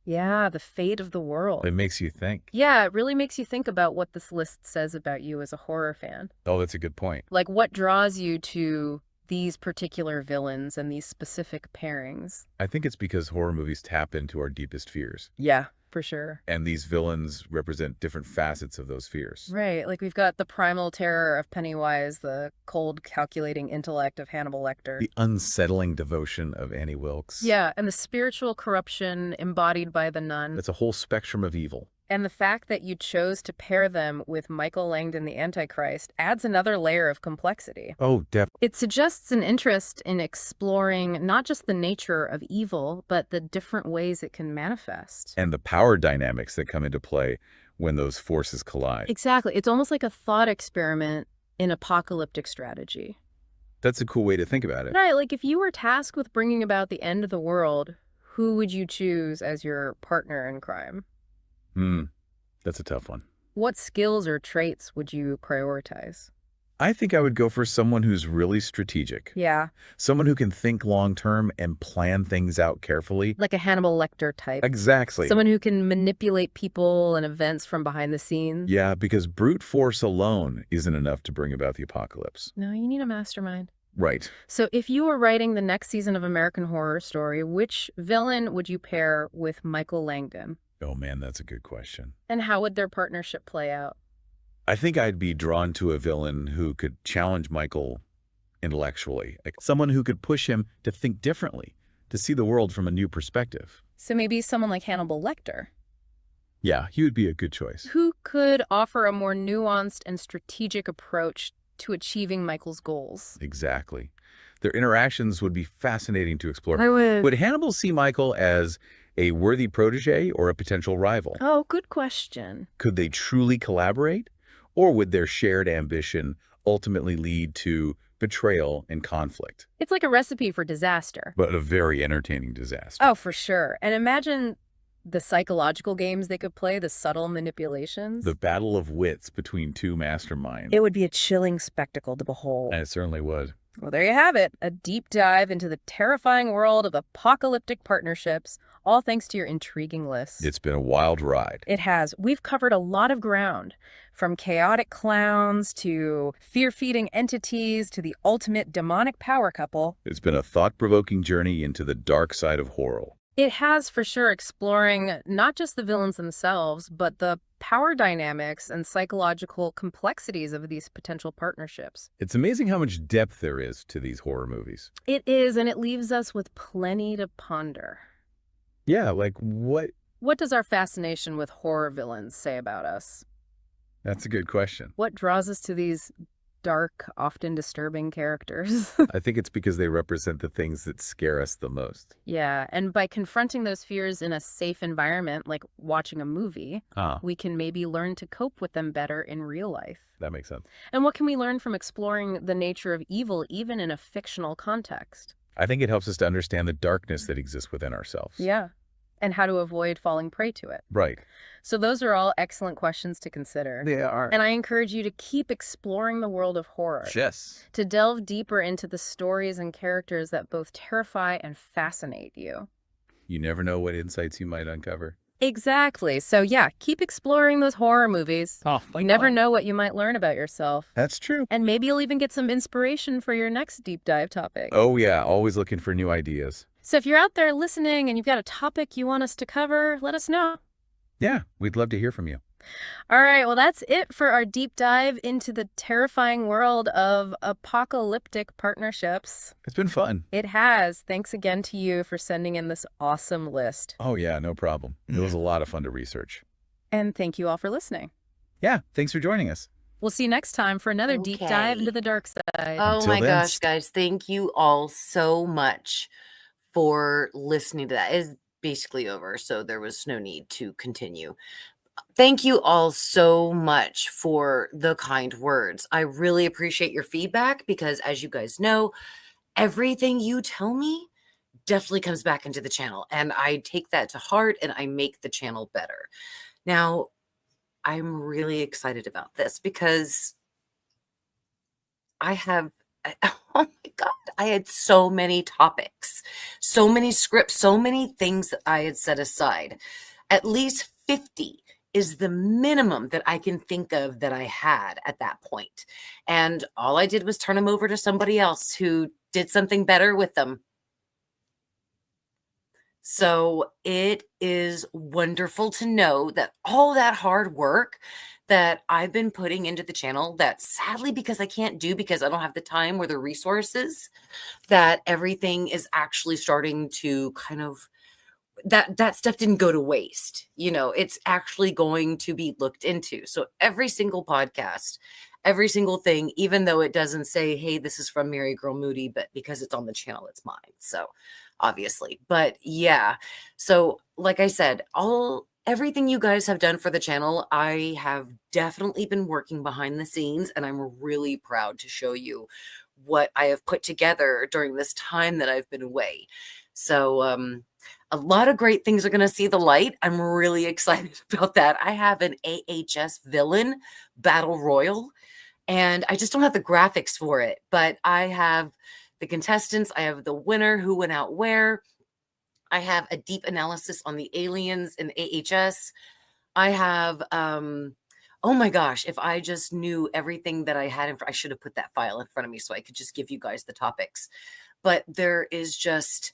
Yeah, the fate of the world. It makes you think. Yeah, it really makes you think about what this list says about you as a horror fan. Oh, that's a good point. Like, what draws you to these particular villains and these specific pairings? I think it's because horror movies tap into our deepest fears. Yeah, for sure. And these villains represent different facets of those fears. Right, like we've got the primal terror of Pennywise, the cold, calculating intellect of Hannibal Lecter. The unsettling devotion of Annie Wilkes. Yeah, and the spiritual corruption embodied by the nun. That's a whole spectrum of evil. And the fact that you chose to pair them with Michael Langdon the Antichrist adds another layer of complexity. Oh, definitely. It suggests an interest in exploring not just the nature of evil, but the different ways it can manifest. And the power dynamics that come into play when those forces collide. Exactly. It's almost like a thought experiment in apocalyptic strategy. That's a cool way to think about it. Right, like if you were tasked with bringing about the end of the world, who would you choose as your partner in crime? That's a tough one. What skills or traits would you prioritize? I think I would go for someone who's really strategic. Yeah, Someone who can think long-term and plan things out carefully. like a Hannibal Lecter type. Exactly. Someone who can manipulate people and events from behind the scenes. Yeah, because brute force alone isn't enough to bring about the apocalypse. No, you need a mastermind. Right. So if you were writing the next season of American Horror Story, which villain would you pair with Michael Langdon? Oh man, that's a good question. And how would their partnership play out? I think I'd be drawn to a villain who could challenge Michael intellectually. Like someone who could push him to think differently, to see the world from a new perspective. So maybe someone like Hannibal Lecter, Yeah, he would be a good choice. who could offer a more nuanced and strategic approach to achieving Michael's goals. Exactly. Their interactions would be fascinating to explore. I would. Would Hannibal see Michael as a worthy protege or a potential rival? Oh, good question. Could they truly collaborate? Or would their shared ambition ultimately lead to betrayal and conflict? It's like a recipe for disaster. But a very entertaining disaster. Oh, for sure. And imagine the psychological games they could play, the subtle manipulations. The battle of wits between two masterminds. It would be a chilling spectacle to behold. And it certainly would. Well, there you have it. A deep dive into the terrifying world of apocalyptic partnerships, all thanks to your intriguing list. It's been a wild ride. It has. We've covered a lot of ground, from chaotic clowns to fear-feeding entities to the ultimate demonic power couple. It's been a thought-provoking journey into the dark side of horror. It has, for sure, exploring not just the villains themselves, but the power dynamics and psychological complexities of these potential partnerships. It's amazing how much depth there is to these horror movies. It is, and it leaves us with plenty to ponder. Yeah, like what? What does our fascination with horror villains say about us? That's a good question. What draws us to these dark, often disturbing characters? I think it's because they represent the things that scare us the most. Yeah, and by confronting those fears in a safe environment, like watching a movie, we can maybe learn to cope with them better in real life. That makes sense. And what can we learn from exploring the nature of evil, even in a fictional context? I think it helps us to understand the darkness that exists within ourselves. Yeah, and how to avoid falling prey to it. Right. So those are all excellent questions to consider. They are. And I encourage you to keep exploring the world of horror. Yes. To delve deeper into the stories and characters that both terrify and fascinate you. You never know what insights you might uncover. Exactly. So yeah, keep exploring those horror movies. Oh, You never know what you might learn about yourself. That's true. And maybe you'll even get some inspiration for your next deep dive topic. Oh, yeah. Always looking for new ideas. So if you're out there listening and you've got a topic you want us to cover, let us know. Yeah, we'd love to hear from you. All right, well, that's it for our deep dive into the terrifying world of apocalyptic partnerships. It's been fun. It has. Thanks again to you for sending in this awesome list. Oh, yeah, no problem. It was a lot of fun to research. And thank you all for listening. Yeah, thanks for joining us. We'll see you next time for another deep dive into Okay. the dark side. Oh Until my then, gosh, guys, thank you all so much for listening to that. It's basically over, so there was no need to continue. Thank you all so much for the kind words. I really appreciate your feedback because, as you guys know, everything you tell me definitely comes back into the channel, and I take that to heart and I make the channel better. Now, I'm really excited about this because I have, oh my God, I had so many topics, so many scripts, so many things that I had set aside. At least 50 is the minimum that I can think of that I had at that point. And all I did was turn them over to somebody else who did something better with them. So it is wonderful to know that all that hard work that I've been putting into the channel, that sadly, because I can't do because I don't have the time or the resources, that everything is actually starting to kind of, that stuff didn't go to waste. You know, it's actually going to be looked into. So every single podcast, every single thing, even though it doesn't say, hey, this is from Mary Girl Moody, but because it's on the channel, it's mine. So obviously, but yeah. So like I said, everything you guys have done for the channel, I have definitely been working behind the scenes, and I'm really proud to show you what I have put together during this time that I've been away. So a lot of great things are going to see the light. I'm really excited about that. I have an AHS villain battle royal, and I just don't have the graphics for it, but I have the contestants. I have the winner, who went out where. I have a deep analysis on the aliens in AHS. I have, oh my gosh, if I just knew everything that I had, I should have put that file in front of me so I could just give you guys the topics. But there is just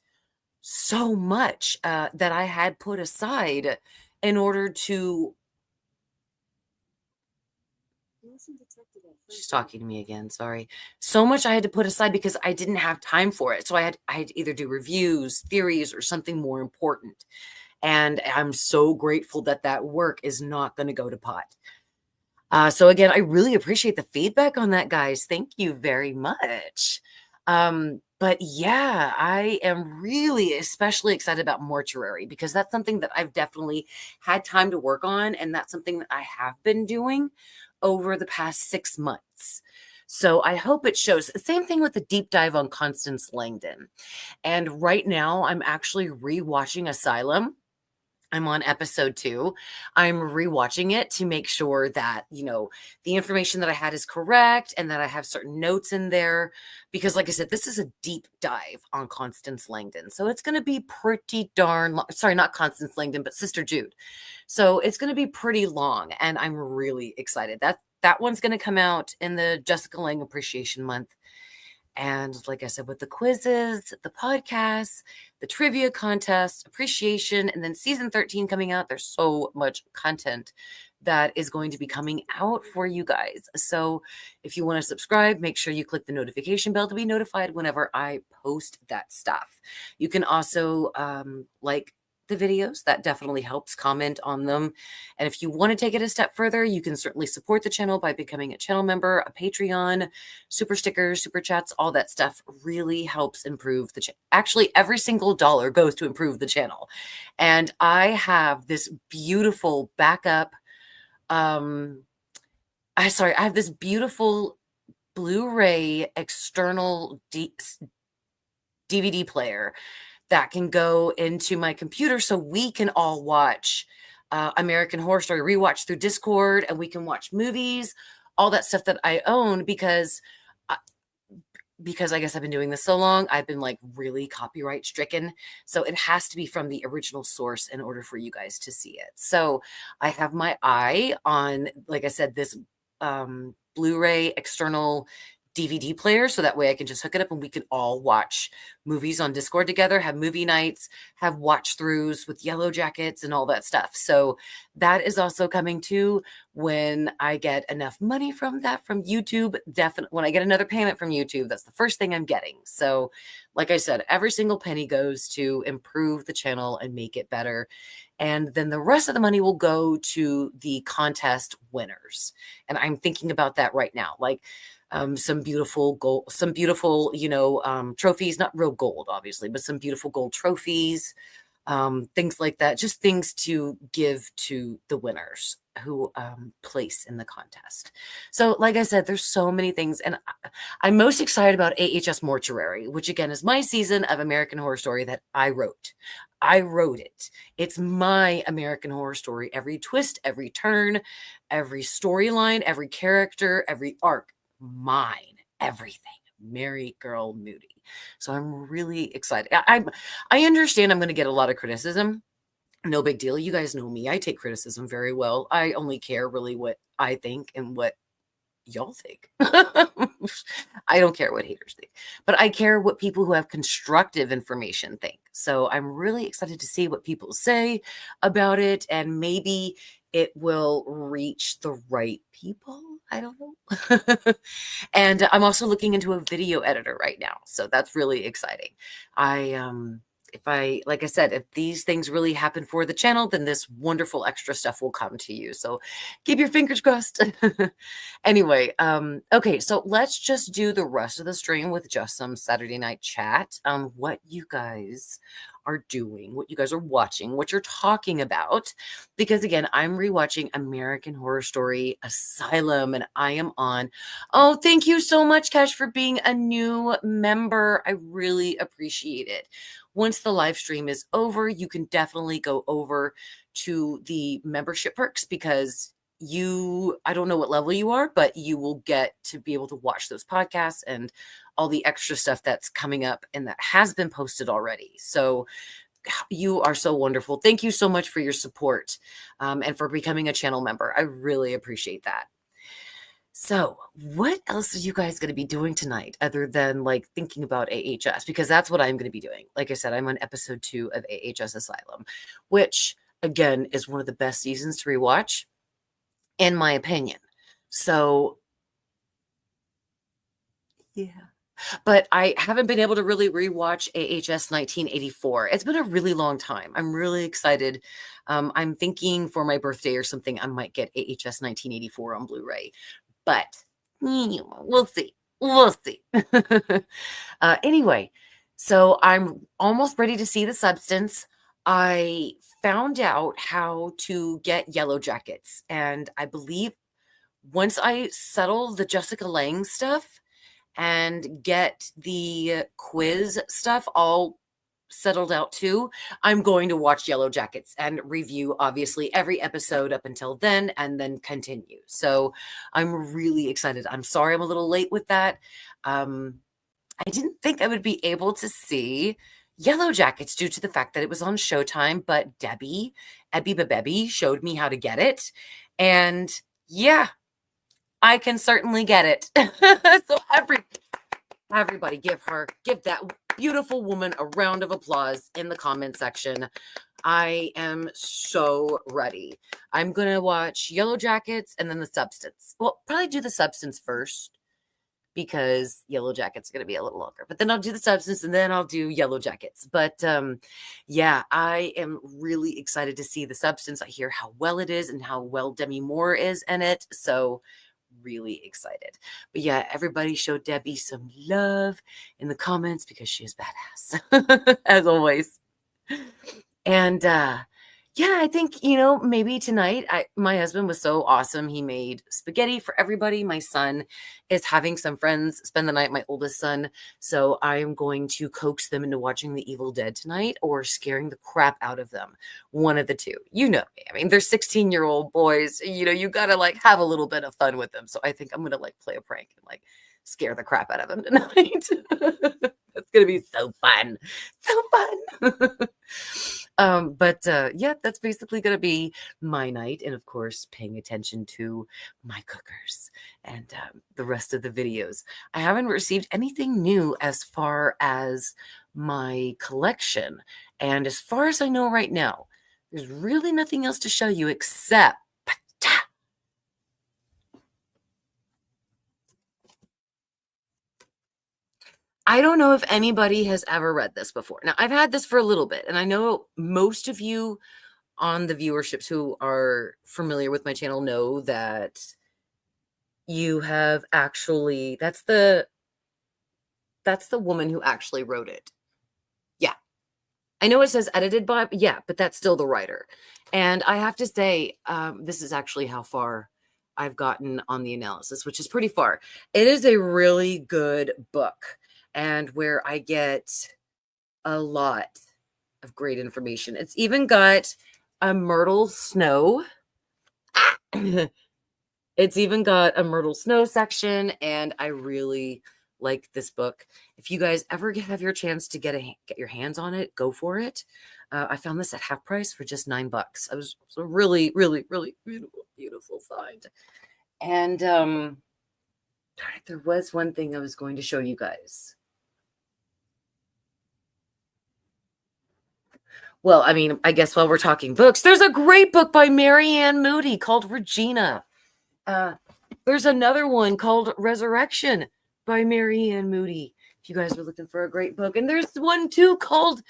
so much that I had put aside in order to. She's talking to me again. Sorry. So much I had to put aside because I didn't have time for it. So I had to either do reviews, theories, or something more important. And I'm so grateful that that work is not going to go to pot. So again, I really appreciate the feedback on that, guys. Thank you very much. But yeah, I am really especially excited about Mortuary because that's something that I've definitely had time to work on. And that's something that I have been doing over the past 6 months. So I hope it shows. Same thing with the deep dive on Constance Langdon. And right now I'm actually rewatching Asylum. I'm on episode 2. I'm rewatching it to make sure that, you know, the information that I had is correct and that I have certain notes in there. Because like I said, this is a deep dive on Constance Langdon. So it's going to be pretty darn long. Sorry, not Constance Langdon, but Sister Jude. So it's going to be pretty long. And I'm really excited. That one's going to come out in the Jessica Lange Appreciation Month. And like I said, with the quizzes, the podcasts, the trivia contest, appreciation, and then season 13 coming out, there's so much content that is going to be coming out for you guys. So if you want to subscribe, make sure you click the notification bell to be notified whenever I post that stuff. You can also like the videos. That definitely helps. Comment on them. And if you want to take it a step further, you can certainly support the channel by becoming a channel member, a Patreon, super stickers, super chats, all that stuff really helps improve the channel. Actually, every single dollar goes to improve the channel. And I have this beautiful backup. I have this beautiful Blu-ray external DVD player that can go into my computer so we can all watch American Horror Story rewatch through Discord, and we can watch movies, all that stuff that I own because I guess I've been doing this so long, I've been like really copyright stricken. So it has to be from the original source in order for you guys to see it. So I have my eye on, like I said, this Blu-ray external DVD player, so that way I can just hook it up and we can all watch movies on Discord together, have movie nights, have watch throughs with Yellow Jackets and all that stuff. So that is also coming too when I get enough money from that from YouTube. Definitely when I get another payment from YouTube, that's the first thing I'm getting. So like I said, every single penny goes to improve the channel and make it better. And then the rest of the money will go to the contest winners. And I'm thinking about that right now. Like some beautiful gold, some beautiful, trophies, not real gold, obviously, but some beautiful gold trophies, things like that. Just things to give to the winners who place in the contest. So like I said, there's so many things. And I'm most excited about AHS Mortuary, which again is my season of American Horror Story that I wrote. I wrote it. It's my American Horror Story. Every twist, every turn, every storyline, every character, every arc, mine, everything. Mary Girl Moody. So I'm really excited. I understand I'm going to get a lot of criticism. No big deal. You guys know me. I take criticism very well. I only care really what I think and what y'all think. I don't care what haters think, but I care what people who have constructive information think. So I'm really excited to see what people say about it, and maybe it will reach the right people. I don't know. And I'm also looking into a video editor right now. So that's really exciting. Like I said, if these things really happen for the channel, then this wonderful extra stuff will come to you. So keep your fingers crossed. Anyway, okay, so let's just do the rest of the stream with just some Saturday night chat. What you guys are doing, what you guys are watching, what you're talking about. Because again, I'm rewatching American Horror Story Asylum, and I am on. Oh, thank you so much, Cash, for being a new member. I really appreciate it. Once the live stream is over, you can definitely go over to the membership perks, because I don't know what level you are, but you will get to be able to watch those podcasts and all the extra stuff that's coming up and that has been posted already. So you are so wonderful. Thank you so much for your support and for becoming a channel member. I really appreciate that. So what else are you guys going to be doing tonight other than like thinking about AHS? Because that's what I'm going to be doing. Like I said, I'm on episode 2 of AHS Asylum, which again is one of the best seasons to rewatch, in my opinion. So yeah. But I haven't been able to really rewatch AHS 1984. It's been a really long time. I'm really excited. I'm thinking for my birthday or something, I might get AHS 1984 on Blu-ray. But we'll see. We'll see. Anyway, so I'm almost ready to see The Substance. I found out how to get Yellow Jackets. And I believe once I settle the Jessica Lange stuff and get the quiz stuff all settled out too, I'm going to watch Yellow Jackets and review obviously every episode up until then and then continue. So I'm really excited. I'm sorry I'm a little late with that. I didn't think I would be able to see Yellow Jackets due to the fact that it was on Showtime, but Ebby Babebby showed me how to get it. And yeah, I can certainly get it. So everybody give that beautiful woman a round of applause in the comment section. I am so ready. I'm going to watch Yellow Jackets and then The Substance. Well, probably do The Substance first because Yellow Jackets going to be a little longer. But then I'll do The Substance and then I'll do Yellow Jackets. But yeah, I am really excited to see The Substance. I hear how well it is and how well Demi Moore is in it. So really excited. But yeah, everybody show Debbie some love in the comments because she is badass as always. And yeah, I think, maybe tonight, my husband was so awesome. He made spaghetti for everybody. My son is having some friends spend the night, my oldest son. So I'm going to coax them into watching The Evil Dead tonight or scaring the crap out of them. One of the two. You know me. I mean, they're 16-year-old boys. You got to like have a little bit of fun with them. So I think I'm going to like play a prank and like scare the crap out of them tonight. That's going to be so fun. So fun. Yeah, that's basically going to be my night. And of course, paying attention to my cookers and the rest of the videos. I haven't received anything new as far as my collection. And as far as I know right now, there's really nothing else to show you except I don't know if anybody has ever read this before. Now, I've had this for a little bit, and I know most of you on the viewerships who are familiar with my channel know that you have actually, that's the woman who actually wrote it. Yeah. I know it says edited by, yeah, but that's still the writer. And I have to say, this is actually how far I've gotten on the analysis, which is pretty far. It is a really good book, and where I get a lot of great information. It's even got a Myrtle Snow. It's even got a Myrtle Snow section, and I really like this book. If you guys ever have your chance to get your hands on it, go for it. I found this at half price for just $9. I was a really, really, really beautiful find. And there was one thing I was going to show you guys. Well, I mean, I guess while we're talking books, there's a great book by Marianne Moody called Regina. There's another one called Resurrection by Marianne Moody, if you guys were looking for a great book. And there's one too called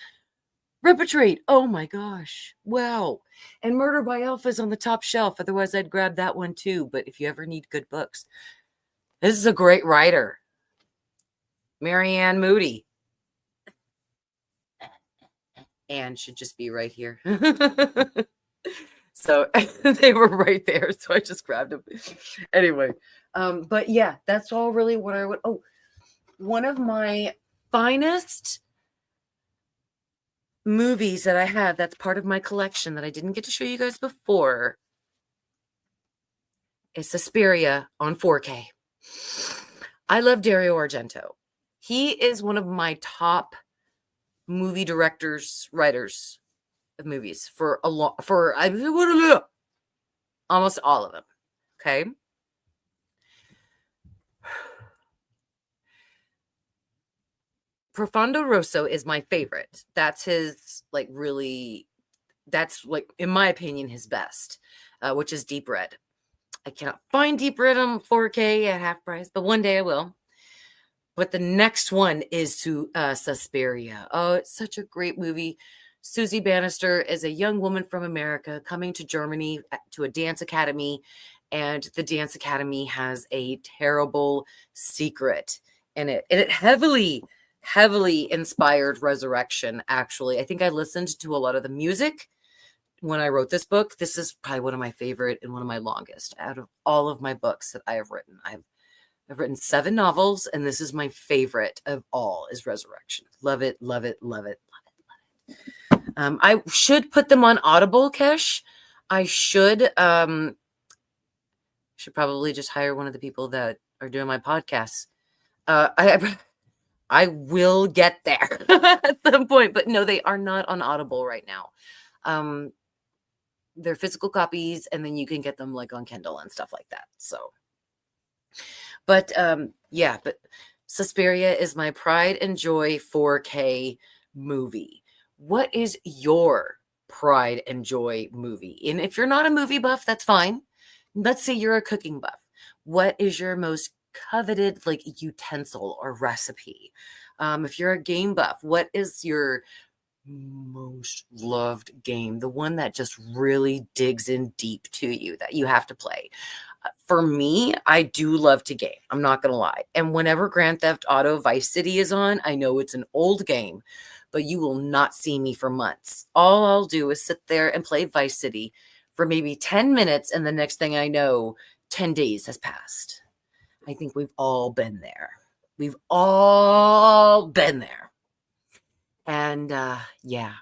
Repatriate. Oh my gosh. Wow. And Murder by Alpha is on the top shelf. Otherwise, I'd grab that one too. But if you ever need good books, this is a great writer. Marianne Moody. Anne should just be right here. So they were right there. So I just grabbed them. Anyway, but yeah, that's all really what I would. Oh, one of my finest movies that I have that's part of my collection that I didn't get to show you guys before is Suspiria on 4K. I love Dario Argento. He is one of my top movie directors, writers of movies for almost all of them. Okay. Profondo Rosso is my favorite. That's his, like, really, that's, like, in my opinion, his best, which is Deep Red. I cannot find Deep Red on 4K at half price, but one day I will. But the next one is Suspiria. Oh, it's such a great movie. Susie Bannister is a young woman from America coming to Germany to a dance academy, and the dance academy has a terrible secret in it. And it heavily inspired Resurrection, actually. I think I listened to a lot of the music when I wrote this book. This is probably one of my favorite and one of my longest out of all of my books that I have written. I've written 7 novels, and this is my favorite of all, is Resurrection. Love it, love it, love it, love it, love it. I should put them on Audible, Kesh. I should probably just hire one of the people that are doing my podcasts. I will get there at some point, but no, they are not on Audible right now. They're physical copies, and then you can get them like on Kindle and stuff like that. So. But yeah, but Suspiria is my pride and joy 4K movie. What is your pride and joy movie? And if you're not a movie buff, that's fine. Let's say you're a cooking buff. What is your most coveted, like, utensil or recipe? If you're a game buff, what is your most loved game? The one that just really digs in deep to you that you have to play. For me, I do love to game. I'm not going to lie. And whenever Grand Theft Auto Vice City is on, I know it's an old game, but you will not see me for months. All I'll do is sit there and play Vice City for maybe 10 minutes. And the next thing I know, 10 days has passed. I think we've all been there. We've all been there. And yeah,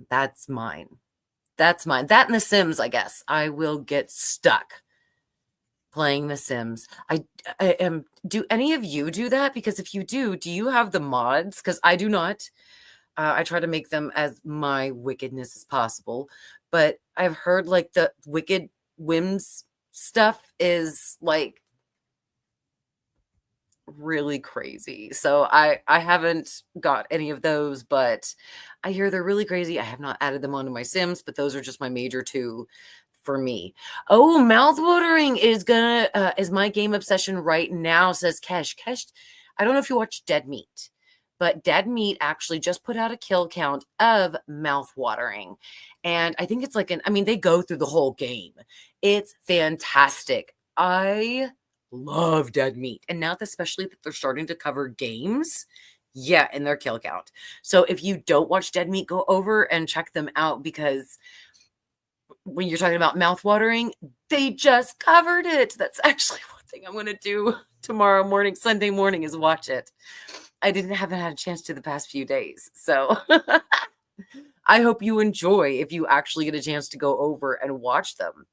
that's mine. That's mine. That and The Sims, I guess. I will get stuck playing The Sims. I am. Do any of you do that? Because if you do you have the mods? Because I do not. I try to make them as my wickedness as possible, but I've heard like the wicked whims stuff is like really crazy. So I haven't got any of those, but I hear they're really crazy. I have not added them onto my Sims, but those are just my major two for me. Oh, mouthwatering is my game obsession right now, says Kesh. Kesh, I don't know if you watch Dead Meat, but Dead Meat actually just put out a kill count of mouthwatering. And I think it's like they go through the whole game. It's fantastic. I love Dead Meat. And now, especially that they're starting to cover games, yeah, in their kill count. So if you don't watch Dead Meat, go over and check them out, because when you're talking about mouthwatering, they just covered it. That's actually one thing I'm going to do tomorrow morning, Sunday morning, is watch it. I haven't had a chance to the past few days. So I hope you enjoy if you actually get a chance to go over and watch them.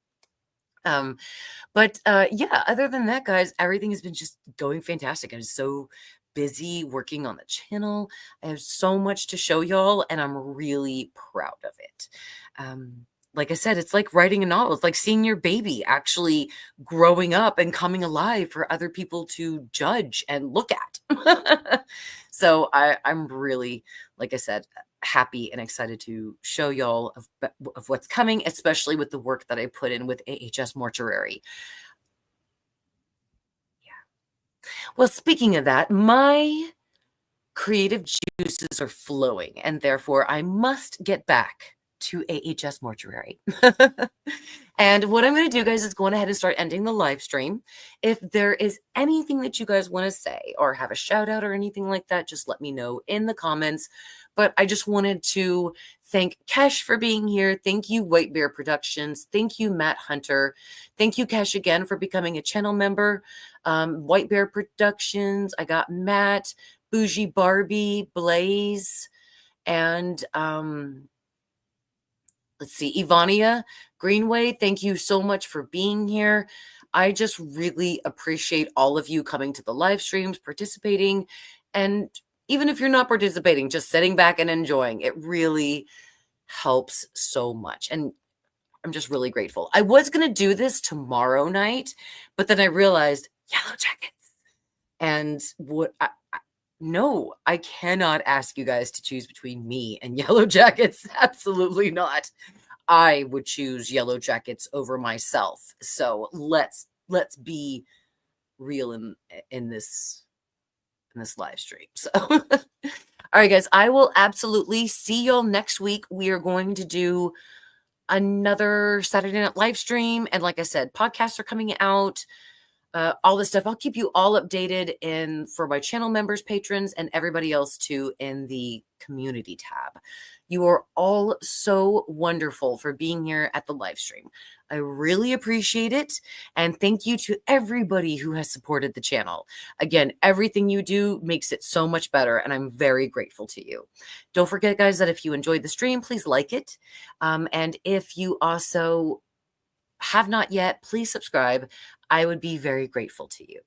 But yeah, other than that, guys, everything has been just going fantastic. I'm so busy working on the channel. I have so much to show y'all, and I'm really proud of it. Like I said, it's like writing a novel. It's like seeing your baby actually growing up and coming alive for other people to judge and look at. So I'm really, like I said, happy and excited to show y'all of what's coming, especially with the work that I put in with AHS Mortuary. Yeah. Well, speaking of that, my creative juices are flowing, and therefore I must get back to AHS Mortuary. And what I'm going to do, guys, is go ahead and start ending the live stream. If there is anything that you guys want to say or have a shout out or anything like that, just let me know in the comments. But I just wanted to thank Kesh for being here. Thank you, White Bear Productions. Thank you, Matt Hunter. Thank you, Kesh, again for becoming a channel member. White Bear Productions. I got Matt, Bougie Barbie, Blaze, and let's see, Ivania Greenway, thank you so much for being here. I just really appreciate all of you coming to the live streams, participating, and even if you're not participating, just sitting back and enjoying. It really helps so much. And I'm just really grateful. I was going to do this tomorrow night, but then I realized Yellow Jackets. And no, I cannot ask you guys to choose between me and Yellow Jackets. Absolutely not. I would choose Yellow Jackets over myself. So let's be real in this live stream. So all right, guys, I will absolutely see y'all next week. We are going to do another Saturday night live stream, and like I said, podcasts are coming out. All this stuff. I'll keep you all updated for my channel members, patrons, and everybody else too in the community tab. You are all so wonderful for being here at the live stream. I really appreciate it. And thank you to everybody who has supported the channel. Again, everything you do makes it so much better, and I'm very grateful to you. Don't forget, guys, that if you enjoyed the stream, please like it. And if you also have not yet, please subscribe. I would be very grateful to you.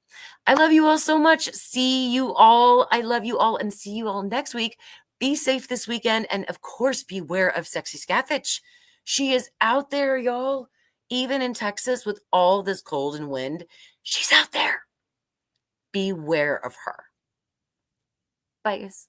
I love you all so much. See you all. I love you all, and see you all next week. Be safe this weekend. And of course, beware of Sexy Scatfitch. She is out there, y'all. Even in Texas with all this cold and wind, she's out there. Beware of her. Bye, guys.